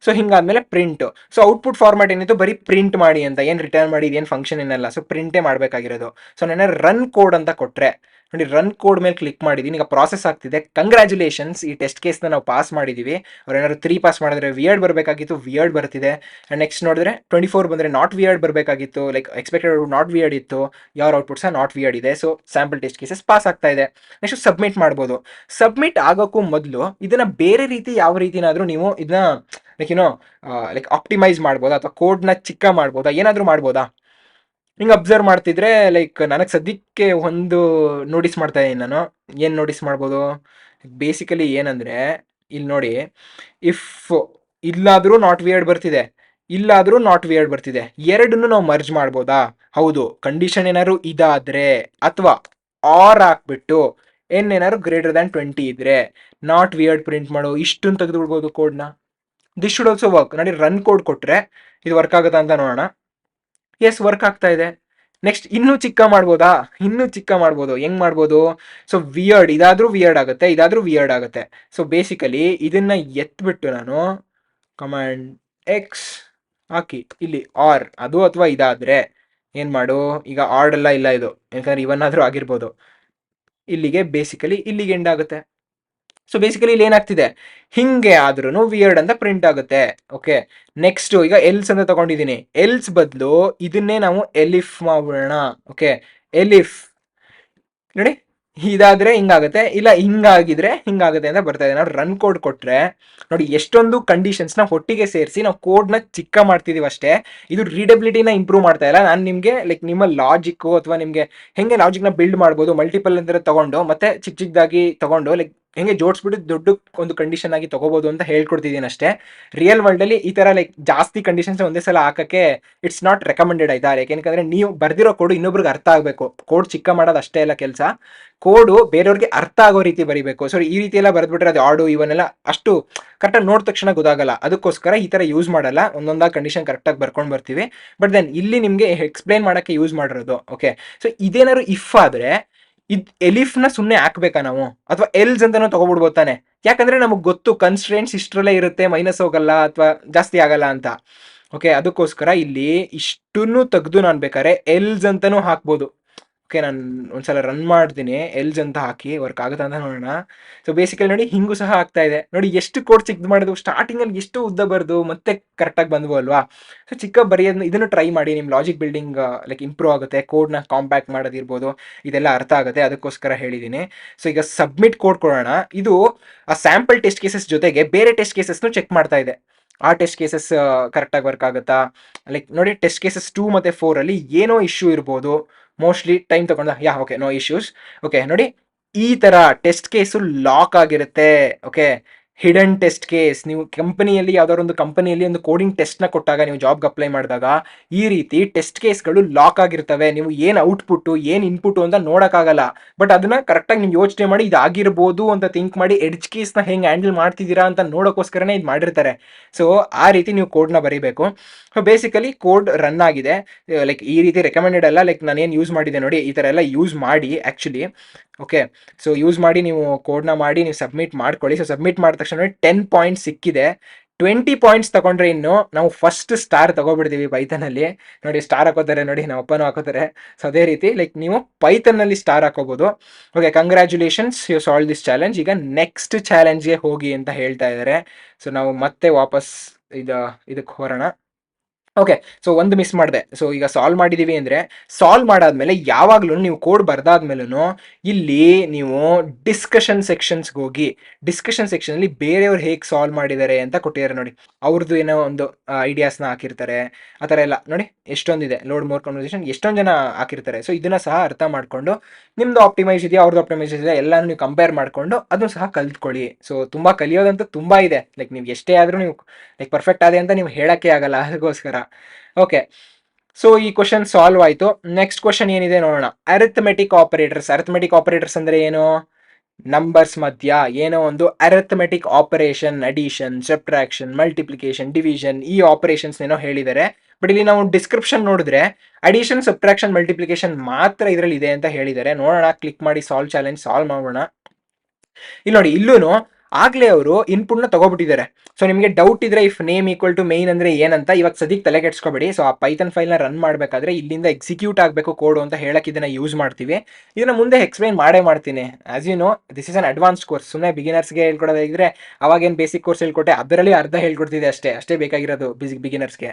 ಸೊ ಹಿಂಗಾದ್ಮೇಲೆ ಪ್ರಿಂಟ್. ಸೊ ಔಟ್ಪುಟ್ ಫಾರ್ಮ್ಯಾಟ್ ಏನಿತ್ತು, ಬರೀ ಪ್ರಿಂಟ್ ಮಾಡಿ ಅಂತ, ಏನು ರಿಟರ್ನ್ ಮಾಡಿ, ಇದೇನು ಫಂಕ್ಷನ್ ಏನಲ್ಲ. ಸೊ ಪ್ರಿಂಟೇ ಮಾಡಬೇಕಾಗಿರೋದು. ಸೊ ನಾನು ರನ್ ಕೋಡ್ ಅಂತ ಕೊಟ್ಟರೆ ನೋಡಿ ರನ್ ಕೋಡ್ ಮೇಲೆ ಕ್ಲಿಕ್ ಮಾಡಿದ್ದೀನಿ, ಈಗ ಪ್ರಾಸೆಸ್ ಆಗ್ತಿದೆ. ಕಂಗ್ರ್ಯಾಚುಲೇಷನ್ಸ್, ಈ ಟೆಸ್ಟ್ ಕೇಸ್ನ ನಾವು ಪಾಸ್ ಮಾಡಿದ್ದೀವಿ. ಅವ್ರು ಏನಾದ್ರು 3 ಪಾಸ್ ಮಾಡಿದ್ರೆ ವಿಯರ್ಡ್ ಬರಬೇಕಾಗಿತ್ತು, ವಿಯರ್ಡ್ ಬರ್ತಿದೆ. ಆ್ಯಂಡ್ ನೆಕ್ಸ್ಟ್ ನೋಡಿದ್ರೆ 24 ಬಂದರೆ ನಾಟ್ ವಿಯರ್ಡ್ ಬರಬೇಕಾಗಿತ್ತು, ಲೈಕ್ ಎಕ್ಸ್ಪೆಕ್ಟೆಡ್ ನಾಟ್ ವಿಯರ್ಡ್ ಇತ್ತು, ಯಾವ ಔಟ್ಪುಟ್ ಸಹ ನಾಟ್ ವಿಯರ್ಡ್ ಇದೆ. So sample test cases pass ಆಗ್ತಾ ಇದೆ. ನೆಕ್ಸ್ಟ್ ಸಬ್ಮಿಟ್ ಮಾಡ್ಬೋದು. ಸಬ್ಮಿಟ್ ಆಗೋಕ್ಕೂ ಮೊದಲು ಇದನ್ನ ಬೇರೆ ರೀತಿ ಯಾವ ರೀತಿನಾದರೂ ನೀವು ಇದನ್ನ ಲೈಕ್ ಲೈಕ್ ಆಪ್ಟಿಮೈಸ್ ಮಾಡ್ಬೋದಾ, ಅಥವಾ ಕೋಡ್ನ ಚಿಕ್ಕ ಮಾಡ್ಬೋದಾ, ಏನಾದರೂ ಮಾಡ್ಬೋದಾ? ಹಿಂಗೆ ಅಬ್ಸರ್ವ್ ಮಾಡ್ತಿದ್ರೆ ಲೈಕ್ ನನಗೆ ಸದ್ಯಕ್ಕೆ ಒಂದು ನೋಟಿಸ್ ಮಾಡ್ತಾ ಇದ್ದೀನಿ ನಾನು. ಏನು ನೋಟಿಸ್ ಮಾಡ್ಬೋದು? ಬೇಸಿಕಲಿ ಏನಂದರೆ, ಇಲ್ಲಿ ನೋಡಿ, ಇಫ್ ಇಲ್ಲಾದರೂ ನಾಟ್ ವಿಯರ್ಡ್ ಬರ್ತಿದೆ, ಇಲ್ಲಾದರೂ ನಾಟ್ ವಿಯರ್ಡ್ ಬರ್ತಿದೆ, ಎರಡನ್ನೂ ನಾವು ಮರ್ಜ್ ಮಾಡ್ಬೋದಾ? ಹೌದು. ಕಂಡೀಷನ್ ಏನಾದ್ರು ಇದಾದರೆ ಅಥವಾ ಆರ್ ಹಾಕ್ಬಿಟ್ಟು ಎನ್ ಏನಾದ್ರು ಗ್ರೇಟರ್ ದ್ಯಾನ್ 20 ಇದ್ರೆ ನಾಟ್ ವಿಯರ್ಡ್ ಪ್ರಿಂಟ್ ಮಾಡೋ, ಇಷ್ಟನ್ನು ತೆಗೆದು ಬಿಡ್ಬೋದು ಕೋಡ್ನ. This should also work. ನೋಡಿ ರನ್ ಕೋಡ್ ಕೊಟ್ಟರೆ ಇದು ವರ್ಕ್ ಆಗುತ್ತಾ ಅಂತ ನೋಡೋಣ. ಎಸ್, ವರ್ಕ್ ಆಗ್ತಾ ಇದೆ. ನೆಕ್ಸ್ಟ್ ಇನ್ನೂ ಚಿಕ್ಕ ಮಾಡ್ಬೋದಾ? ಇನ್ನೂ ಚಿಕ್ಕ ಮಾಡ್ಬೋದು. ಹೆಂಗ್ ಮಾಡ್ಬೋದು? ಸೊ ವಿಯರ್ಡ್, ಇದಾದ್ರೂ ವಿಯರ್ಡ್ ಆಗುತ್ತೆ, ಇದಾದ್ರೂ ವಿಯರ್ಡ್ ಆಗುತ್ತೆ. ಸೊ ಬೇಸಿಕಲಿ ಇದನ್ನ ಎತ್ಬಿಟ್ಟು ನಾನು ಕಮಾಂಡ್ ಎಕ್ಸ್ ಹಾಕಿ ಇಲ್ಲಿ ಆರ್ ಅದು ಅಥವಾ ಇದಾದ್ರೆ ಏನ್ ಮಾಡು, ಈಗ ಆರ್ಡ್ ಎಲ್ಲ ಇಲ್ಲ ಇದು, ಯಾಕಂದ್ರೆ ಇವನ್ನಾದ್ರೂ ಆಗಿರ್ಬೋದು. ಇಲ್ಲಿಗೆ ಬೇಸಿಕಲಿ ಇಲ್ಲಿಗೆ ಎಂಡ್ ಆಗುತ್ತೆ. ಸೊ ಬೇಸಿಕಲಿ ಇಲ್ಲಿ ಏನಾಗ್ತಿದೆ, ಹಿಂಗೆ ಆದ್ರೂ ವಿಯರ್ಡ್ ಅಂತ ಪ್ರಿಂಟ್ ಆಗುತ್ತೆ. ಓಕೆ, ನೆಕ್ಸ್ಟ್ ಈಗ ಎಲ್ಸ್ ಅಂತ ತಗೊಂಡಿದ್ದೀನಿ. ಎಲ್ಸ್ ಬದಲು ಇದನ್ನೇ ನಾವು ಎಲಿಫ್ ಮಾಡೋಣ. ಓಕೆ, ಎಲಿಫ್ ನೋಡಿ, ಇದಾದ್ರೆ ಹಿಂಗಾಗುತ್ತೆ, ಇಲ್ಲ ಹಿಂಗಾಗಿದ್ರೆ ಹಿಂಗಾಗುತ್ತೆ ಅಂತ ಬರ್ತಾ ಇದೆ. ನಾವು ರನ್ ಕೋಡ್ ಕೊಟ್ರೆ ನೋಡಿ ಎಷ್ಟೊಂದು ಕಂಡೀಷನ್ಸ್ನ ಒಟ್ಟಿಗೆ ಸೇರಿಸಿ ನಾವು ಕೋಡ್ನ ಚಿಕ್ಕ ಮಾಡ್ತಿದೀವಿ ಅಷ್ಟೇ. ಇದು ರೀಡಬಿಲಿಟಿನ ಇಂಪ್ರೂವ್ ಮಾಡ್ತಾ ಇಲ್ಲ. ನಾನು ನಿಮಗೆ ಲೈಕ್ ನಿಮ್ಮ ಲಾಜಿಕ್ ಅಥವಾ ನಿಮಗೆ ಹೆಂಗೆ ಲಾಜಿಕ್ನ ಬಿಲ್ಡ್ ಮಾಡ್ಬೋದು, ಮಲ್ಟಿಪಲ್ ಅಂದ್ರೆ ತಗೊಂಡು ಮತ್ತೆ ಚಿಕ್ಕ ಚಿಕ್ಕದಾಗಿ ತಗೊಂಡು ಲೈಕ್ ಹೆಂಗೆ ಜೋಡಿಸ್ಬಿಟ್ಟು ದೊಡ್ಡ ಒಂದು ಕಂಡೀಷನ್ ಆಗಿ ತಗೋಬಹುದು ಅಂತ ಹೇಳ್ಕೊಡ್ತಿದ್ದೀನಿ ಅಷ್ಟೇ. ರಿಯಲ್ ವರ್ಲ್ಡ್ ಅಲ್ಲಿ ಈ ತರ ಲೈಕ್ ಜಾಸ್ತಿ ಕಂಡೀಷನ್ಸ್ ಒಂದೇ ಸಲ ಹಾಕಕ್ಕೆ ಇಟ್ಸ್ ನಾಟ್ ರೆಕಮೆಂಡೆಡ್, ಆಯ್ತಾ? ಯಾಕೆಂದ್ರೆ ನೀವು ಬರ್ದಿರೋ ಕೋಡ್ ಇನ್ನೊಬ್ರಿಗೆ ಅರ್ಥ ಆಗಬೇಕು. ಕೋಡ್ ಚಿಕ್ಕ ಮಾಡೋದು ಅಷ್ಟೇ ಎಲ್ಲ ಕೆಲಸ, ಕೋಡು ಬೇರೆಯವ್ರಿಗೆ ಅರ್ಥ ಆಗೋ ರೀತಿ ಬರೀಬೇಕು. ಸೊ ಈ ರೀತಿ ಎಲ್ಲ ಬರೆದ್ಬಿಟ್ರೆ ಅದು ಆಡು ಇವನ್ನೆಲ್ಲ ಅಷ್ಟು ಕರೆಕ್ಟಾಗಿ ನೋಡಿದ ತಕ್ಷಣ ಗೊತ್ತಾಗಲ್ಲ. ಅದಕ್ಕೋಸ್ಕರ ಈ ತರ ಯೂಸ್ ಮಾಡಲ್ಲ, ಒಂದೊಂದಾಗ ಕಂಡೀಷನ್ ಕರೆಕ್ಟಾಗಿ ಬರ್ಕೊಂಡು ಬರ್ತೀವಿ. ಬಟ್ ದೆನ್ ಇಲ್ಲಿ ನಿಮಗೆ ಎಕ್ಸ್ಪ್ಲೈನ್ ಮಾಡೋಕ್ಕೆ ಯೂಸ್ ಮಾಡಿರೋದು. ಓಕೆ, ಸೊ ಇದೇನಾದ್ರು ಇಫ್ ಆದ್ರೆ ಎಲಿಫ್ನ ಸುಮ್ಮನೆ ಹಾಕ್ಬೇಕಾ ನಾವು, ಅಥವಾ ಎಲ್ಸ್ ಅಂತಾನು ತಗೋಬಿಡ್ಬೋದು ತಾನೆ? ಯಾಕಂದ್ರೆ ನಮಗೆ ಗೊತ್ತು ಕನ್ಸ್ಟ್ರೇಂಟ್ಸ್ ಇಷ್ಟರಲ್ಲೇ ಇರುತ್ತೆ, ಮೈನಸ್ ಹೋಗಲ್ಲ ಅಥವಾ ಜಾಸ್ತಿ ಆಗಲ್ಲ ಅಂತ. ಓಕೆ, ಅದಕ್ಕೋಸ್ಕರ ಇಲ್ಲಿ ಇಷ್ಟನ್ನು ತೆಗೆದು ನಾನು ಬೇಕಾದ್ರೆ ಎಲ್ಸ್ ಅಂತಾನು ಹಾಕ್ಬೋದು. ಓಕೆ, ನಾನು ಒಂದ್ಸಲ ರನ್ ಮಾಡ್ತೀನಿ, ಎಲ್ಸ್ ಅಂತ ಹಾಕಿ ವರ್ಕ್ ಆಗುತ್ತೆ ಅಂತ ನೋಡೋಣ. ಸೊ ಬೇಸಿಕಲಿ ನೋಡಿ ಹಿಂಗೂ ಸಹ ಆಗ್ತಾ ಇದೆ. ನೋಡಿ ಎಷ್ಟು ಕೋಡ್ ಚಿಕ್ಕದು ಮಾಡೋದು, ಸ್ಟಾರ್ಟಿಂಗಲ್ಲಿ ಎಷ್ಟು ಉದ್ದ ಬರೆದು ಮತ್ತೆ ಕರೆಕ್ಟಾಗಿ ಬಂದ್ವು ಅಲ್ವಾ? ಸೊ ಚಿಕ್ಕ ಬರೆಯೋದನ್ನ ಇದನ್ನು ಟ್ರೈ ಮಾಡಿ, ನಿಮ್ಮ ಲಾಜಿಕ್ ಬಿಲ್ಡಿಂಗ್ ಲೈಕ್ ಇಂಪ್ರೂವ್ ಆಗುತ್ತೆ, ಕೋಡ್ನ ಕಾಂಪ್ಯಾಕ್ಟ್ ಮಾಡೋದಿರ್ಬೋದು, ಇದೆಲ್ಲ ಅರ್ಥ ಆಗುತ್ತೆ. ಅದಕ್ಕೋಸ್ಕರ ಹೇಳಿದ್ದೀನಿ. ಸೊ ಈಗ ಸಬ್ಮಿಟ್ ಕೋಡ್ ಕೊಡೋಣ. ಇದು ಆ ಸ್ಯಾಂಪಲ್ ಟೆಸ್ಟ್ ಕೇಸಸ್ ಜೊತೆಗೆ ಬೇರೆ ಟೆಸ್ಟ್ ಕೇಸಸ್ನು ಚೆಕ್ ಮಾಡ್ತಾ ಇದೆ. ಆ ಟೆಸ್ಟ್ ಕೇಸಸ್ ಕರೆಕ್ಟಾಗಿ ವರ್ಕ್ ಆಗುತ್ತಾ, ಲೈಕ್ ನೋಡಿ ಟೆಸ್ಟ್ ಕೇಸಸ್ 2 ಮತ್ತು 4 ಅಲ್ಲಿ ಏನೋ ಇಶ್ಯೂ ಇರ್ಬೋದು, ಮೋಸ್ಟ್ಲಿ ಟೈಮ್ ತಗೊಂಡ. Okay, no issues. ಓಕೆ ನೋಡಿ, ಈ ತರ ಟೆಸ್ಟ್ ಕೇಸು ಲಾಕ್ ಆಗಿರುತ್ತೆ. Okay, hidden test case. ನೀವು ಕಂಪನಿಯಲ್ಲಿ ಯಾವ್ದಾದ್ರು ಒಂದು ಕಂಪನಿಯಲ್ಲಿ ಒಂದು ಕೋಡಿಂಗ್ ಟೆಸ್ಟ್ನ ಕೊಟ್ಟಾಗ, ನೀವು ಜಾಬ್ಗೆ ಅಪ್ಲೈ ಮಾಡಿದಾಗ ಈ ರೀತಿ ಟೆಸ್ಟ್ ಕೇಸ್ಗಳು ಲಾಕ್ ಆಗಿರ್ತವೆ. ನೀವು ಏನು ಔಟ್ಪುಟ್ಟು ಏನು ಇನ್ಪುಟ್ಟು ಅಂತ ನೋಡೋಕ್ಕಾಗಲ್ಲ. ಬಟ್ ಅದನ್ನ ಕರೆಕ್ಟಾಗಿ ನೀವು ಯೋಚನೆ ಮಾಡಿ ಇದಾಗಿರ್ಬೋದು ಅಂತ ಥಿಂಕ್ ಮಾಡಿ ಎಡ್ಜ್ ಕೇಸ್ನ ಹೆಂಗೆ ಹ್ಯಾಂಡಲ್ ಮಾಡ್ತಿದ್ದೀರಾ ಅಂತ ನೋಡೋಕ್ಕೋಸ್ಕರನೇ ಇದು ಮಾಡಿರ್ತಾರೆ. ಸೊ ಆ ರೀತಿ ನೀವು ಕೋಡ್ನ ಬರೀಬೇಕು. ಸೊ ಬೇಸಿಕಲಿ ಕೋಡ್ ರನ್ ಆಗಿದೆ. ಲೈಕ್ ಈ ರೀತಿ ರೆಕಮೆಂಡೆಡ್ ಅಲ್ಲ, ಲೈಕ್ ನಾನೇನು ಯೂಸ್ ಮಾಡಿದೆ ನೋಡಿ, ಈ ಥರ ಎಲ್ಲ ಯೂಸ್ ಮಾಡಿ ಆ್ಯಕ್ಚುಲಿ. ಓಕೆ, ಸೊ ಯೂಸ್ ಮಾಡಿ ನೀವು ಕೋಡ್ನ ಮಾಡಿ ನೀವು ಸಬ್ಮಿಟ್ ಮಾಡ್ಕೊಳ್ಳಿ. ಸೊ ಸಬ್ಮಿಟ್ ಮಾಡಿದ ತಕ್ಷಣ ನೋಡಿ 10 ಪಾಯಿಂಟ್ಸ್ ಸಿಕ್ಕಿದೆ. 20 ಪಾಯಿಂಟ್ಸ್ ತಗೊಂಡ್ರೆ ಇನ್ನು ನಾವು ಫಸ್ಟ್ ಸ್ಟಾರ್ ತಗೋಬಿಡ್ತೀವಿ ಪೈಥನಲ್ಲಿ. ನೋಡಿ ಸ್ಟಾರ್ ಹಾಕೋತಾರೆ, ನೋಡಿ ನಮ್ಮ ಅಪ್ಪನೂ ಹಾಕೋತಾರೆ. ಸೊ ಅದೇ ರೀತಿ ಲೈಕ್ ನೀವು ಪೈಥನ್ನಲ್ಲಿ ಸ್ಟಾರ್ ಹಾಕೋಬೋದು. Okay, congratulations, you solve this challenge. ಈಗ ನೆಕ್ಸ್ಟ್ ಚಾಲೆಂಜ್ಗೆ ಹೋಗಿ ಅಂತ ಹೇಳ್ತಾ ಇದ್ದಾರೆ. ಸೊ ನಾವು ಮತ್ತೆ ವಾಪಸ್ ಇದಕ್ಕೆ ಹೊರೋಣ. ಓಕೆ, ಸೊ ಒಂದು ಮಿಸ್ ಮಾಡಿದೆ. ಸೊ ಈಗ ಸಾಲ್ವ್ ಮಾಡಿದ್ದೀವಿ ಅಂದರೆ, ಸಾಲ್ವ್ ಮಾಡಾದ್ಮೇಲೆ ಯಾವಾಗಲೂ ನೀವು ಕೋಡ್ ಬರ್ದಾದ್ಮೇಲೂ ಇಲ್ಲಿ ನೀವು ಡಿಸ್ಕಷನ್ ಸೆಕ್ಷನ್ಸ್ಗೆ ಹೋಗಿ, ಡಿಸ್ಕಷನ್ ಸೆಕ್ಷನಲ್ಲಿ ಬೇರೆಯವ್ರು ಹೇಗೆ ಸಾಲ್ವ್ ಮಾಡಿದ್ದಾರೆ ಅಂತ ಕೊಟ್ಟಿದ್ದಾರೆ ನೋಡಿ. ಅವ್ರದ್ದು ಏನೋ ಒಂದು ಐಡಿಯಾಸ್ನ ಹಾಕಿರ್ತಾರೆ, ಆ ಥರ ಎಲ್ಲ ನೋಡಿ ಎಷ್ಟೊಂದಿದೆ. ಲೋಡ್ ಮೋರ್ ಕನ್ವರ್ಸೇಷನ್ ಎಷ್ಟೊಂದು ಜನ ಹಾಕಿರ್ತಾರೆ. ಸೊ ಇದನ್ನು ಸಹ ಅರ್ಥ ಮಾಡಿಕೊಂಡು ನಿಮ್ಮದು ಆಪ್ಟಿಮೈಸ್ ಇದೆಯಾ ಅವ್ರದ್ದು ಆಪ್ಟಿಮೈಸ್ ಇದೆಯಾ ಎಲ್ಲನೂ ನೀವು ಕಂಪೇರ್ ಮಾಡಿಕೊಂಡು ಅದನ್ನು ಸಹ ಕಲ್ತ್ಕೊಳ್ಳಿ. ಸೊ ತುಂಬ ಕಲಿಯೋದಂತೂ ತುಂಬ ಇದೆ. ಲೈಕ್ ನೀವು ಎಷ್ಟೇ ಆದರೂ ನೀವು ಲೈಕ್ ಪರ್ಫೆಕ್ಟ್ ಆದೆ ಅಂತ ನೀವು ಹೇಳೋಕ್ಕೆ ಆಗಲ್ಲ, ಅದಕ್ಕೋಸ್ಕರ. ಓಕೆ, ಸೊ ಈ ಕ್ವಶನ್ ಸಾಲ್ವ್ ಆಯಿತು. ನೆಕ್ಸ್ಟ್ ಕ್ವಶನ್ ಏನಿದೆ ನೋಡೋಣ. Arithmetic operators. ಅರಿಥಮೆಟಿಕ್ ಆಪರೇಟರ್ಸ್ ಅಂದರೆ ಏನು? ನಂಬರ್ಸ್ ಮಧ್ಯ ಏನೋ ಒಂದು arithmetic operation, addition, subtraction, multiplication, division, ಈ ಆಪರೇಷನ್ಸ್ ಏನೋ ಹೇಳಿದ್ದಾರೆ. ಬಟ್ ಇಲ್ಲಿ ನಾವು ಡಿಸ್ಕ್ರಿಪ್ಷನ್ ನೋಡಿದ್ರೆ ಅಡಿಷನ್, ಸಬ್ಟ್ರಾಕ್ಷನ್, ಮಲ್ಟಿಪ್ಲಿಕೇಶನ್ ಮಾತ್ರ ಇದರಲ್ಲಿ ಇದೆ ಅಂತ ಹೇಳಿದ್ದಾರೆ. ನೋಡೋಣ, ಕ್ಲಿಕ್ ಮಾಡಿ ಸಾಲ್ವ್ ಚಾಲೆಂಜ್ ಸಾಲ್ವ್ ಮಾಡೋಣ. ಇಲ್ಲಿ ನೋಡಿ, ಇಲ್ಲೂ ಆಗ್ಲೇ ಅವರು ಇನ್ಪುಟ್ನ ತಗೋಬಿಟ್ಟಿದ್ದಾರೆ. ಸೊ ನಿಮಗೆ ಡೌಟ್ ಇದ್ರೆ if name equal to main ಅಂದ್ರೆ ಏನಂತ ಇವಾಗ ಸದ್ಯಕ್ಕೆ ತಲೆ ಕೆಡ್ಸ್ಕೊಬೇಡಿ. ಸೊ ಆ ಪೈಥಾನ್ ಫೈಲ್ನ ರನ್ ಮಾಡಬೇಕಾದ್ರೆ ಇಲ್ಲಿಂದ ಎಕ್ಸಿಕ್ಯೂಟ್ ಆಗಬೇಕು ಕೋಡು ಅಂತ ಹೇಳಕ್ಕೆ ಇದನ್ನ ಯೂಸ್ ಮಾಡ್ತೀವಿ. ಇದನ್ನ ಮುಂದೆ ಎಕ್ಸ್ಪ್ಲೈನ್ ಮಾಡೇ ಮಾಡ್ತೀನಿ. As you know this is an advance course. ಸುಮ್ಮನೆ ಬಿಗಿನರ್ಸ್ಗೆ ಹೇಳ್ಕೊಡೋದಾಗಿದ್ರೆ ಅವಾಗೇನು ಬೇಸಿಕ್ ಕೋರ್ಸ್ ಹೇಳ್ಕೊಟ್ಟೆ ಅದರಲ್ಲಿ ಅರ್ಧ ಹೇಳ್ಕೊಡ್ತಿದ್ದೆ ಅಷ್ಟೇ ಬೇಕಾಗಿರೋದು ಬಿಗಿನರ್ಸ್ಗೆ.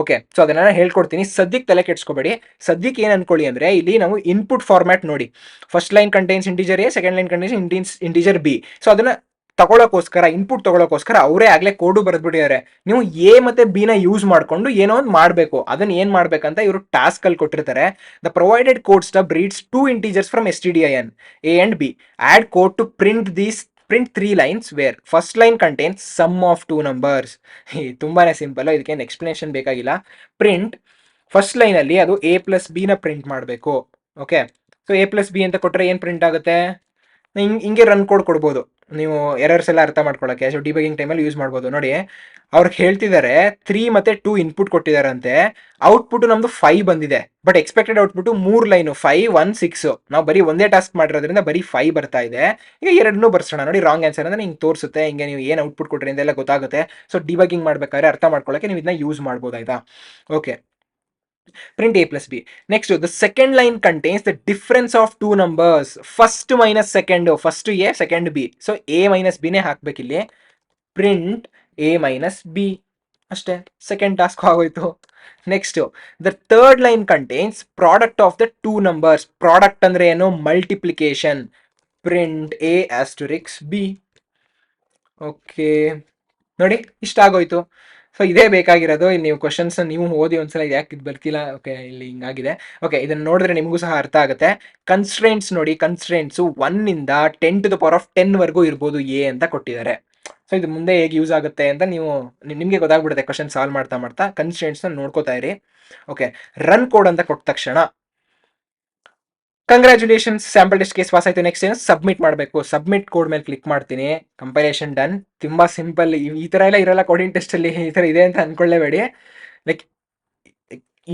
ಓಕೆ, ಸೊ ಅದನ್ನ ಹೇಳ್ಕೊಡ್ತೀನಿ. ಸದ್ಯಕ್ಕೆ ತಲೆ ಕೆಡ್ಸ್ಕೊಬೇಡಿ. ಸದ್ಯಕ್ಕೆ ಏನು ಅನ್ಕೊಳ್ಳಿ ಅಂದ್ರೆ ಇಲ್ಲಿ ನಾವು ಇನ್ಪುಟ್ ಫಾರ್ಮ್ಯಾಟ್ ನೋಡಿ, first line contains integer A, second line contains integer B. So ಅದನ್ನ ತಗೊಳ್ಳೋಕೋಸ್ಕರ, ಇನ್ಪುಟ್ ತಗೊಳ್ಳೋಕೋಸ್ಕರ ಅವರೇ ಆಗ್ಲೇ ಕೋಡು ಬರೆದ್ಬಿಟ್ಟಿದ್ದಾರೆ. ನೀವು ಎ ಮತ್ತೆ ಬಿ ನ ಯೂಸ್ ಮಾಡ್ಕೊಂಡು ಏನೋ ಒಂದು ಮಾಡಬೇಕು. ಅದನ್ನ ಏನ್ ಮಾಡ್ಬೇಕಂತ ಇವರು ಟಾಸ್ಕ್ ಅಲ್ಲಿ ಕೊಟ್ಟಿರ್ತಾರೆ. The provided code stub reads 2 integers from stdin a and b. add code to print 3 lines where first line contains sum of 2 numbers. ತುಂಬಾನೇ ಸಿಂಪಲ್, ಇದಕ್ಕೇನು ಎಕ್ಸ್ಪ್ಲನೇಷನ್ ಬೇಕಾಗಿಲ್ಲ. ಪ್ರಿಂಟ್ ಫಸ್ಟ್ ಲೈನ್ ಅಲ್ಲಿ ಅದು a ಪ್ಲಸ್ ಬಿ ನ ಪ್ರಿಂಟ್ ಮಾಡಬೇಕು. Okay, so a plus B ಅಂತ ಕೊಟ್ಟರೆ ಏನು ಪ್ರಿಂಟ್ ಆಗುತ್ತೆ? ಹಿಂಗೆ ರನ್ ಕೋಡ್ ಕೊಡ್ಬೋದು ನೀವು, ಎರರ್ಸ್ ಎಲ್ಲ ಅರ್ಥ ಮಾಡ್ಕೊಳ್ಳೋಕ್ಕೆ. ಸೊ ಡಿಬಗಿಂಗ್ ಟೈಮಲ್ಲಿ ಯೂಸ್ ಮಾಡ್ಬೋದು. ನೋಡಿ, ಅವ್ರಿಗೆ ಹೇಳ್ತಿದ್ದಾರೆ 3 ಮತ್ತೆ 2 ಇನ್ಪುಟ್ ಕೊಟ್ಟಿದ್ದಾರಂತೆ. ಔಟ್ಪುಟ್ ನಮ್ದು 5 ಬಂದಿದೆ, ಬಟ್ ಎಕ್ಸ್ಪೆಕ್ಟೆಡ್ ಔಟ್ಪುಟ್ 3 ಲೈನು 5 1 6. ನಾವು ಬರೀ ಒಂದೇ ಟಾಸ್ಕ್ ಮಾಡಿರೋದ್ರಿಂದ ಬರೀ 5 ಬರ್ತಾ ಇದೆ. ಈಗ ಎರಡನ್ನೂ ಬರ್ಸೋಣ. ನೋಡಿ, ರಾಂಗ್ ಆನ್ಸರ್ ಅಂದ್ರೆ ಹಿಂಗೆ ತೋರಿಸುತ್ತೆ, ಹಿಂಗೆ ನೀವು ಏನು ಔಟ್ಪುಟ್ ಕೊಟ್ರಿ ಅಂತೆಲ್ಲ ಗೊತ್ತಾಗುತ್ತೆ. ಸೊ ಡಿಬಗಿಂಗ್ ಮಾಡ್ಬೇಕಾದ್ರೆ ಅರ್ಥ ಮಾಡ್ಕೊಳ್ಳೋಕೆ ನೀವು ಇದನ್ನ ಯೂಸ್ ಮಾಡ್ಬೋದು, ಆಯ್ತಾ? Okay, print a plus b. Next, the second line contains the difference of two numbers, first minus second. First a, second b. So a minus b ನೇ ಹಾಕ್ಬೇಕು ಇಲ್ಲಿ. print a minus b ಅಷ್ಟೇ, ಸೆಕೆಂಡ್ ಟಾಸ್ಕ್ ಆಗೋಯ್ತು. Next, the third line contains product of the two numbers. Product ಅಂದ್ರೆ ಏನು? Multiplication. Print a asterisk b. Okay, ನೋಡಿ ಇಷ್ಟ ಆಗೋಯ್ತು. ಸೊ ಇದೇ ಬೇಕಾಗಿರೋದು. ನೀವು ಕ್ವಶನ್ಸ್ ನೀವು ಓದಿ ಒಂದ್ಸಲ, ಯಾಕೆ ಇದು ಬರ್ತಿಲ್ಲ? ಓಕೆ, ಇಲ್ಲಿ ಹಿಂಗಾಗಿದೆ. ಓಕೆ, ಇದನ್ನು ನೋಡಿದ್ರೆ ನಿಮಗೂ ಸಹ ಅರ್ಥ ಆಗುತ್ತೆ. ಕನ್ಸ್ಟ್ರೆಂಟ್ಸ್ ನೋಡಿ, ಕನ್ಸ್ಟ್ರೆಂಟ್ಸು 1 ಇಂದ 10 to the power of 10 ವರೆಗೂ ಇರ್ಬೋದು ಎ ಅಂತ ಕೊಟ್ಟಿದ್ದಾರೆ. ಸೊ ಇದು ಮುಂದೆ ಹೇಗೆ ಯೂಸ್ ಆಗುತ್ತೆ ಅಂತ ನಿಮಗೆ ಗೊತ್ತಾಗ್ಬಿಡುತ್ತೆ ಕ್ವಶನ್ ಸಾಲ್ವ್ ಮಾಡ್ತಾ ಮಾಡ್ತಾ. ಕನ್ಸ್ಟ್ರೆಂಟ್ಸ್ನ ನೋಡ್ಕೋತಾ ಇರಿ. ಓಕೆ, ರನ್ ಕೋಡ್ ಅಂತ ಕೊಟ್ಟ ತಕ್ಷಣ congratulations, sample test case pass ಆಯ್ತು. ನೆಕ್ಸ್ಟ್ ಏನು? ಸಬ್ಮಿಟ್ ಮಾಡಬೇಕು. ಸಬ್ಮಿಟ್ ಕೋಡ್ ಮೇಲೆ ಕ್ಲಿಕ್ ಮಾಡ್ತೀನಿ. Compilation done. ತುಂಬ ಸಿಂಪಲ್. ಈ ಥರ ಎಲ್ಲ ಇರಲ್ಲ ಕೋಡಿಂಗ್ ಟೆಸ್ಟಲ್ಲಿ, ಈ ಥರ ಇದೆ ಅಂತ ಅನ್ಕೊಳ್ಳೇಬೇಡಿ. ಲೈಕ್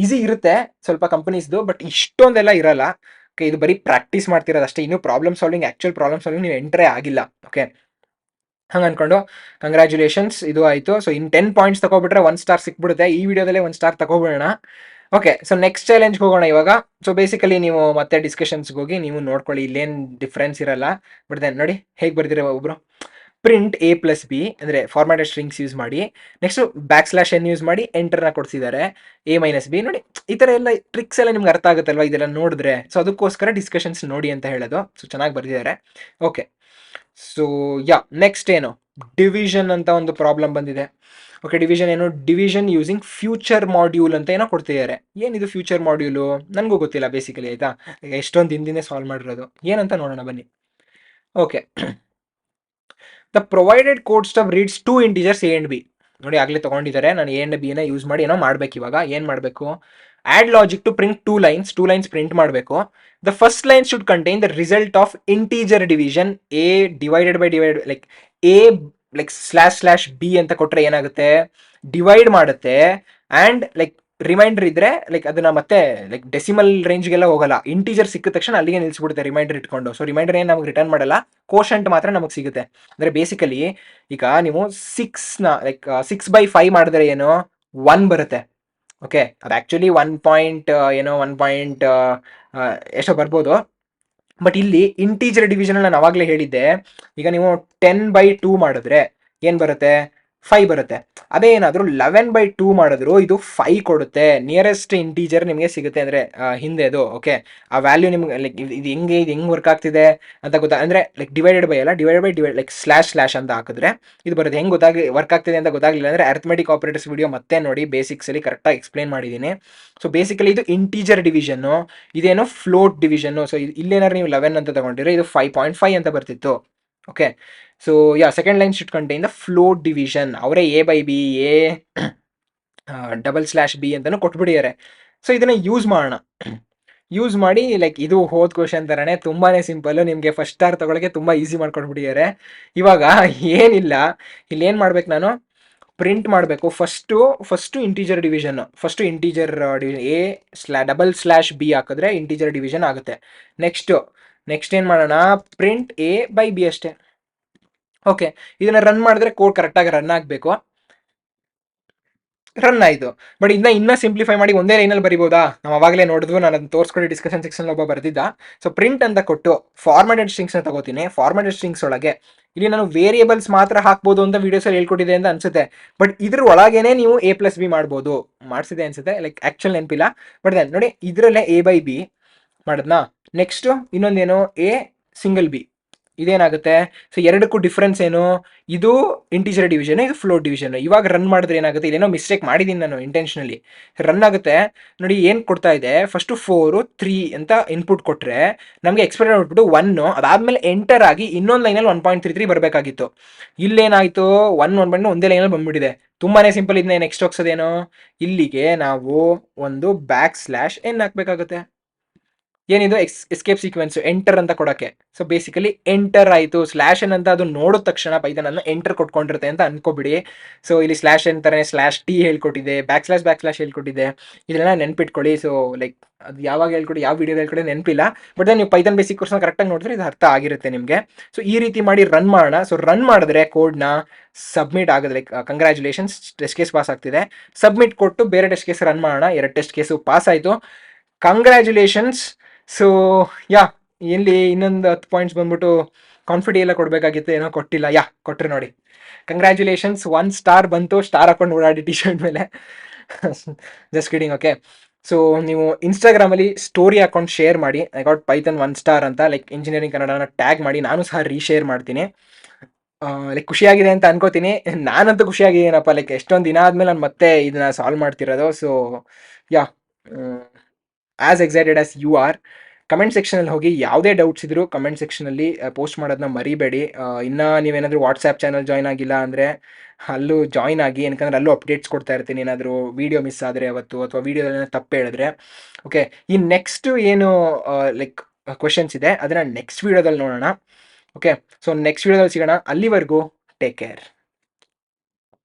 ಈಸಿ ಇರುತ್ತೆ ಸ್ವಲ್ಪ ಕಂಪನೀಸ್ದು, ಬಟ್ ಇಷ್ಟೊಂದೆಲ್ಲ ಇರಲ್ಲ. ಓಕೆ, ಇದು ಬರೀ ಪ್ರಾಕ್ಟೀಸ್ ಮಾಡ್ತಿರೋದು ಅಷ್ಟೇ. ಇನ್ನೂ problem solving, actual problem solving ನೀವು ಎಂಟ್ರೇ ಆಗಿಲ್ಲ. ಓಕೆ, ಹಂಗೆ ಅನ್ಕೊಂಡು ಕಂಗ್ರ್ಯಾಚುಲೇಷನ್ಸ್, ಇದು ಆಯಿತು. ಸೊ ಇನ್ನು 10 ಪಾಯಿಂಟ್ಸ್ ತಗೊಬಿಟ್ರೆ 1 ಸ್ಟಾರ್ ಸಿಕ್ಬಿಡುತ್ತೆ. ಈ ವಿಡಿಯೋದಲ್ಲೇ 1 ಸ್ಟಾರ್ ತಗೊಬಿಡೋಣ. ಓಕೆ, ಸೊ ನೆಕ್ಸ್ಟ್ ಚಾಲೆಂಜ್ಗೆ ಹೋಗೋಣ ಇವಾಗ. ಸೊ ಬೇಸಿಕಲಿ ನೀವು ಮತ್ತೆ ಡಿಸ್ಕಷನ್ಸ್ಗೆ ಹೋಗಿ ನೀವು ನೋಡ್ಕೊಳ್ಳಿ, ಇಲ್ಲೇನು ಡಿಫ್ರೆನ್ಸ್ ಇರಲ್ಲ. ಬಟ್ ದೆನ್ ನೋಡಿ ಹೇಗೆ ಬರ್ದಿರೋ ಒಬ್ರು. ಪ್ರಿಂಟ್ a ಪ್ಲಸ್ ಬಿ ಅಂದರೆ ಫಾರ್ಮ್ಯಾಟೆಡ್ ಸ್ಟ್ರಿಂಗ್ಸ್ ಯೂಸ್ ಮಾಡಿ. ನೆಕ್ಸ್ಟು /n ಯೂಸ್ ಮಾಡಿ ಎಂಟರ್ನ ಕೊಡಿಸಿದ್ದಾರೆ. a minus B. ನೋಡಿ, ಈ ಥರ ಎಲ್ಲ ಟ್ರಿಕ್ಸ್ ಎಲ್ಲ ನಿಮ್ಗೆ ಅರ್ಥ ಆಗುತ್ತಲ್ವ ಇದೆಲ್ಲ ನೋಡಿದ್ರೆ. ಸೊ ಅದಕ್ಕೋಸ್ಕರ ಡಿಸ್ಕಷನ್ಸ್ ನೋಡಿ ಅಂತ ಹೇಳೋದು. ಸೊ ಚೆನ್ನಾಗಿ ಬರ್ದಿದ್ದಾರೆ. ಓಕೆ, ಸೊ ನೆಕ್ಸ್ಟ್ ಏನು? ಡಿವಿಷನ್ ಅಂತ ಒಂದು ಪ್ರಾಬ್ಲಮ್ ಬಂದಿದೆ. ಓಕೆ, ಡಿವಿಷನ್ ಏನು? ಡಿವಿಷನ್ ಯೂಸಿಂಗ್ ಫ್ಯೂಚರ್ ಮಾಡ್ಯೂಲ್ ಅಂತ ಏನೋ ಕೊಡ್ತಿದ್ದಾರೆ. ಏನಿದು ಫ್ಯೂಚರ್ ಮಾಡ್ಯೂಲು? ನನಗೂ ಗೊತ್ತಿಲ್ಲ ಬೇಸಿಕಲಿ, ಆಯಿತಾ? ಎಷ್ಟೊಂದು ದಿನದಿಂದ ಸಾಲ್ವ್ ಮಾಡಿರೋದು. ಏನಂತ ನೋಡೋಣ ಬನ್ನಿ. Okay, the provided code stub reads 2 integers a and b. ನೋಡಿ, ಆಗಲೇ ತೊಗೊಂಡಿದ್ದಾರೆ. ನಾನು a and b ನ ಯೂಸ್ ಮಾಡಿ ಏನೋ ಮಾಡಬೇಕು. ಇವಾಗ ಏನು ಮಾಡಬೇಕು? Add logic to print 2 lines print ಮಾಡಬೇಕು. The first line should contain the result of integer division a divided by like a like /b ಅಂತ ಕೊಟ್ಟರೆ ಏನಾಗುತ್ತೆ? ಡಿವೈಡ್ ಮಾಡುತ್ತೆ. ಆ್ಯಂಡ್ ಲೈಕ್ ರಿಮೈಂಡರ್ ಇದ್ರೆ ಲೈಕ್ ಅದನ್ನ ಮತ್ತೆ ಲೈಕ್ ಡೆಸಿಮಲ್ ರೇಂಜ್ಗೆಲ್ಲ ಹೋಗಲ್ಲ. ಇಂಟೀಜರ್ ಸಿಕ್ಕಿದ ತಕ್ಷಣ ಅಲ್ಲಿಗೆ ನಿಲ್ಲಿಸ್ಬಿಡುತ್ತೆ ರಿಮೈಂಡರ್ ಇಟ್ಕೊಂಡು. ಸೊ ರಿಮೈಂಡರ್ ಏನು ನಮಗೆ ರಿಟರ್ನ್ ಮಾಡಲ್ಲ, ಕೋಶಂಟ್ ಮಾತ್ರ ನಮಗೆ ಸಿಗುತ್ತೆ. ಅಂದರೆ ಬೇಸಿಕಲಿ ಈಗ ನೀವು 6ನ ಲೈಕ್ 6/5 ಮಾಡಿದ್ರೆ ಏನು 1 ಬರುತ್ತೆ. ಓಕೆ, ಅದು ಆ್ಯಕ್ಚುಲಿ 1 ಎಷ್ಟೋ ಬರ್ಬೋದು. ಬಟ್ ಇಲ್ಲಿ ಇಂಟೀಜರ್ ಡಿವಿಷನ್ ನಾನು ಅವಾಗಲೇ ಹೇಳಿದ್ದೆ. ಈಗ ನೀವು 10/2 ಮಾಡಿದ್ರೆ ಏನು ಬರುತ್ತೆ? 5 ಬರುತ್ತೆ. ಅದೇ ಏನಾದರೂ 11/2 ಮಾಡಿದ್ರು ಇದು 5 ಕೊಡುತ್ತೆ. ನಿಯರೆಸ್ಟ್ ಇಂಟೀಜರ್ ನಿಮಗೆ ಸಿಗುತ್ತೆ ಅಂದರೆ ಹಿಂದೆ ಅದು. ಓಕೆ, ಆ ವ್ಯಾಲ್ಯೂ ನಿಮ್ಗೆ ಲೈಕ್ ಇದು ಹೆಂಗೆ ವರ್ಕ್ ಆಗ್ತಿದೆ ಅಂತ ಅಂದರೆ ಲೈಕ್ ಡಿವೈಡೆಡ್ ಬೈ ಅಲ್ಲ, ಡಿವೈಡ್ ಲೈಕ್ // ಅಂತ ಹಾಕಿದ್ರೆ ಇದು ಬರುತ್ತೆ. ಹೆಂಗೆ ವರ್ಕ್ ಆಗ್ತಿದೆ ಅಂತ ಗೊತ್ತಾಗಲಿಲ್ಲ ಅಂದರೆ ಅರ್ಥಮೆಟಿಕ್ ಆಪರೇಟರ್ಸ್ ವಿಡಿಯೋ ಮತ್ತೆ ನೋಡಿ, ಬೇಸಿಕ್ಸಲ್ಲಿ ಕರೆಕ್ಟಾಗಿ ಎಕ್ಸ್ಪ್ಲೇನ್ ಮಾಡಿದ್ದೀನಿ. ಸೊ ಬೇಸಿಕಲಿ ಇದು ಇಂಟೀಜರ್ ಡಿವಿಷನ್ನು, ಇದೇನೋ ಫ್ಲೋಟ್ ಡಿವಿಷನ್ನು. ಸೊ ಇಲ್ಲೇನಾದ್ರು ನೀವು 11 ಅಂತ ತಗೊಂಡಿದ್ರೆ ಇದು 5.5 ಅಂತ ಬರ್ತಿತ್ತು. Okay, so second line should contain the float division. ಅವರೇ a/b /b ಅಂತಲೂ ಕೊಟ್ಬಿಟ್ಟಿದ್ದಾರೆ. ಸೊ ಇದನ್ನು ಯೂಸ್ ಮಾಡೋಣ. ಯೂಸ್ ಮಾಡಿ ಲೈಕ್ ಇದು ಹೋದ ಕ್ವಶನ್ ಥರನೇ ತುಂಬಾ ಸಿಂಪಲ್ಲು. ನಿಮಗೆ ಫಸ್ಟ್ ಸ್ಟಾರ್ ತೊಗೊಳಕ್ಕೆ ತುಂಬ ಈಸಿ ಮಾಡ್ಕೊಟ್ಬಿಟ್ಟಿದ್ದಾರೆ. ಇವಾಗ ಏನಿಲ್ಲ, ಇಲ್ಲೇನು ಮಾಡ್ಬೇಕು? ನಾನು ಪ್ರಿಂಟ್ ಮಾಡಬೇಕು. First integer division. First integer division a/b ಹಾಕಿದ್ರೆ ಇಂಟೀಜರ್ ಡಿವಿಷನ್ ಆಗುತ್ತೆ. ನೆಕ್ಸ್ಟ್ ಏನು ಮಾಡೋಣ? ಪ್ರಿಂಟ್ a/b ಅಷ್ಟೇ. ಓಕೆ, ಇದನ್ನ ರನ್ ಮಾಡಿದ್ರೆ ಕೋಡ್ ಕರೆಕ್ಟಾಗಿ ರನ್ ಆಗಬೇಕು. ರನ್ ಆಯಿತು. ಬಟ್ ಇನ್ನೂ ಸಿಂಪ್ಲಿಫೈ ಮಾಡಿ ಒಂದೇ ಲೈನಲ್ಲಿ ಬರಿಬೋದಾ? ನಾವು ಅವಾಗಲೇ ನೋಡಿದ್ವು, ನಾನು ಅದನ್ನು ತೋರಿಸ್ಕೊಡಿ ಡಿಸ್ಕಷನ್ ಸೆಕ್ಷನ್ ಒಬ್ಬ ಬರ್ದಿದ್ದ. ಸೊ ಪ್ರಿಂಟ್ ಅಂತ ಕೊಟ್ಟು ಫಾರ್ಮ್ಯಾಟೆಡ್ ಸ್ಟ್ರಿಂಗ್ಸ್ನ ತಗೋತೀನಿ. ಫಾರ್ಮ್ಯಾಟೆಡ್ ಸ್ಟ್ರಿಂಗ್ಸ್ ಒಳಗೆ ಇಲ್ಲಿ ನಾನು ವೇರಿಯೇಬಲ್ಸ್ ಮಾತ್ರ ಹಾಕ್ಬೋದು ಅಂತ ವೀಡಿಯೋಸಲ್ಲಿ ಹೇಳ್ಕೊಟ್ಟಿದೆ ಅಂತ ಅನ್ಸುತ್ತೆ. ಬಟ್ ಇದ್ರ ಒಳಗೇನೆ ನೀವು A+B ಮಾಡ್ಬೋದು. ಮಾಡಿಸಿದೆ ಅನ್ಸುತ್ತೆ, ಲೈಕ್ ಆ್ಯಕ್ಚುಲ್ ನೆನಪಿಲ್ಲ. ಬಟ್ ನೋಡಿ, ಇದರಲ್ಲೇ A/B ಮಾಡಿದ್ನಾ. ನೆಕ್ಸ್ಟು ಇನ್ನೊಂದೇನು, A∠B. ಇದೇನಾಗುತ್ತೆ? ಸೊ ಎರಡಕ್ಕೂ ಡಿಫ್ರೆನ್ಸ್ ಏನು? ಇದು ಇಂಟಿಜರ್ ಡಿವಿಷನ್, ಇದು ಫ್ಲೋಟ್ ಡಿವಿಷನ್. ಇವಾಗ ರನ್ ಮಾಡಿದ್ರೆ ಏನಾಗುತ್ತೆ? ಇಲ್ಲೇನೋ ಮಿಸ್ಟೇಕ್ ಮಾಡಿದ್ದೀನಿ ನಾನು ಇಂಟೆನ್ಷನಲಿ. ರನ್ ಆಗುತ್ತೆ ನೋಡಿ, ಏನು ಕೊಡ್ತಾ ಇದೆ, ಫಸ್ಟು 4 3 ಅಂತ ಇನ್ಪುಟ್ ಕೊಟ್ಟರೆ ನಮಗೆ ಎಕ್ಸ್ಪೆಕ್ಟ್ ಮಾಡ್ಬಿಟ್ಟು 1, ಅದಾದಮೇಲೆ ಎಂಟರ್ ಆಗಿ ಇನ್ನೊಂದು ಲೈನಲ್ಲಿ 1.33 ಬರಬೇಕಾಗಿತ್ತು. ಇಲ್ಲೇನಾಯಿತು, 1 ಒಂದೇ ಲೈನಲ್ಲಿ ಬಂದ್ಬಿಟ್ಟಿದೆ. ತುಂಬಾ ಸಿಂಪಲ್. ಇದನ್ನ ನೆಕ್ಸ್ಟ್ ಹೋಗ್ಸೋದೇನು, ಇಲ್ಲಿಗೆ ನಾವು ಒಂದು \n ಹಾಕಬೇಕಾಗುತ್ತೆ. ಏನಿದು ಎಸ್ಕೇಪ್ ಸೀಕ್ವೆನ್ಸ್ ಎಂಟರ್ ಅಂತ ಕೊಡೋಕ್ಕೆ. ಸೊ ಬೇಸಿಕಲಿ ಎಂಟರ್ ಆಯಿತು. /n ಅಂತ ಅದು ನೋಡಿದ ತಕ್ಷಣ ಪೈಥಾನ್ ಅನ್ನು ಎಂಟರ್ ಕೊಟ್ಕೊಂಡಿರುತ್ತೆ ಅಂತ ಅನ್ಕೋಬಿಡಿ. ಸೊ ಇಲ್ಲಿ /n ಅಂತಾನೆ /t ಹೇಳ್ಕೊಟ್ಟಿದೆ, \/ ಹೇಳ್ಕೊಟ್ಟಿದೆ. ಇದೆಲ್ಲ ನೆನ್ಪಿಟ್ಕೊಳ್ಳಿ. ಸೊ ಲೈಕ್ ಅದು ಯಾವಾಗ ಹೇಳ್ಕೊಡಿ, ಯಾವ ವಿಡಿಯೋ ಹೇಳ್ಕೊಡಿ ನೆನಪಿಲ್ಲ. ಬಟ್ ನೀವು ಪೈಥಾನ್ ಬೇಸಿಕ್ ಕೋರ್ಸ್ನ ಕರೆಕ್ಟಾಗಿ ನೋಡಿದ್ರೆ ಇದು ಅರ್ಥ ಆಗಿರುತ್ತೆ ನಿಮಗೆ. ಸೊ ಈ ರೀತಿ ಮಾಡಿ ರನ್ ಮಾಡೋಣ. ಸೊ ರನ್ ಮಾಡಿದ್ರೆ ಕೋಡ್ನ ಸಬ್ಮಿಟ್ ಆಗೋದು, like congratulations, test case pass ಆಗ್ತಿದೆ. ಸಬ್ಮಿಟ್ ಕೊಟ್ಟು ಬೇರೆ ಟೆಸ್ಟ್ ಕೇಸ್ ರನ್ ಮಾಡೋಣ. 2 ಟೆಸ್ಟ್ ಕೇಸು ಪಾಸ್ ಆಯಿತು, ಕಂಗ್ರ್ಯಾಚುಲೇಷನ್ಸ್. ಸೊ ಇಲ್ಲಿ ಇನ್ನೊಂದು 10 ಪಾಯಿಂಟ್ಸ್ ಬಂದ್ಬಿಟ್ಟು ಕಾನ್ಫಿಡಿ ಎಲ್ಲ ಕೊಡಬೇಕಾಗಿತ್ತು, ಏನೋ ಕೊಟ್ಟಿಲ್ಲ. ಕೊಟ್ಟರೆ ನೋಡಿ, ಕಂಗ್ರ್ಯಾಚುಲೇಷನ್ಸ್. 1 ಸ್ಟಾರ್ ಬಂತು, ಸ್ಟಾರ್ ಹಾಕೊಂಡು ಓಡಾಡಿ ಟಿ ಶರ್ಟ್ ಮೇಲೆ. Just kidding. ಓಕೆ, ಸೊ ನೀವು ಇನ್ಸ್ಟಾಗ್ರಾಮಲ್ಲಿ ಸ್ಟೋರಿ ಅಕೌಂಟ್ ಶೇರ್ ಮಾಡಿ, ಐ ಗಾಟ್ ಪೈಥಾನ್ 1 ಸ್ಟಾರ್ ಅಂತ, ಲೈಕ್ ಇಂಜಿನಿಯರಿಂಗ್ ಕನ್ನಡನ ಟ್ಯಾಗ್ ಮಾಡಿ. ನಾನು ಸಹ ರೀಶೇರ್ ಮಾಡ್ತೀನಿ. ಲೈಕ್ ಖುಷಿಯಾಗಿದೆ ಅಂತ ಅನ್ಕೋತೀನಿ. ನಾನಂತೂ ಖುಷಿಯಾಗಿದ್ದೀನಪ್ಪ. ಲೈಕ್ ಎಷ್ಟೊಂದು ದಿನ ಆದಮೇಲೆ ನಾನು ಮತ್ತೆ ಇದನ್ನ ಸಾಲ್ವ್ ಮಾಡ್ತಿರೋದು. So as excited as you are. Comment ಸೆಕ್ಷನಲ್ಲಿ ಹೋಗಿ ಯಾವುದೇ ಡೌಟ್ಸ್ ಇದ್ದರೂ ಕಮೆಂಟ್ ಸೆಕ್ಷನಲ್ಲಿ ಪೋಸ್ಟ್ ಮಾಡೋದನ್ನ ಮರಿಬೇಡಿ. ಇನ್ನು ನೀವೇನಾದರೂ ವಾಟ್ಸ್ಯಾಪ್ ಚಾನಲ್ ಜಾಯ್ನ್ ಆಗಿಲ್ಲ ಅಂದರೆ ಅಲ್ಲೂ ಜಾಯ್ನ್ ಆಗಿ, ಯಾಕಂದರೆ ಅಲ್ಲೂ ಅಪ್ಡೇಟ್ಸ್ ಕೊಡ್ತಾ ಇರ್ತೀನಿ. ಏನಾದರೂ ವೀಡಿಯೋ ಮಿಸ್ ಆದರೆ ಅವತ್ತು, ಅಥವಾ ವೀಡಿಯೋದಲ್ಲಿ ತಪ್ಪು ಹೇಳಿದ್ರೆ. ಓಕೆ, ಈ ನೆಕ್ಸ್ಟ್ ಏನು ಲೈಕ್ ಕ್ವೆಶನ್ಸ್ ಇದೆ ಅದನ್ನು ನೆಕ್ಸ್ಟ್ ವೀಡಿಯೋದಲ್ಲಿ ನೋಡೋಣ. ಓಕೆ, ಸೊ ನೆಕ್ಸ್ಟ್ ವೀಡಿಯೋದಲ್ಲಿ ಸಿಗೋಣ. ಅಲ್ಲಿವರೆಗೂ ಟೇಕ್ ಕೇರ್.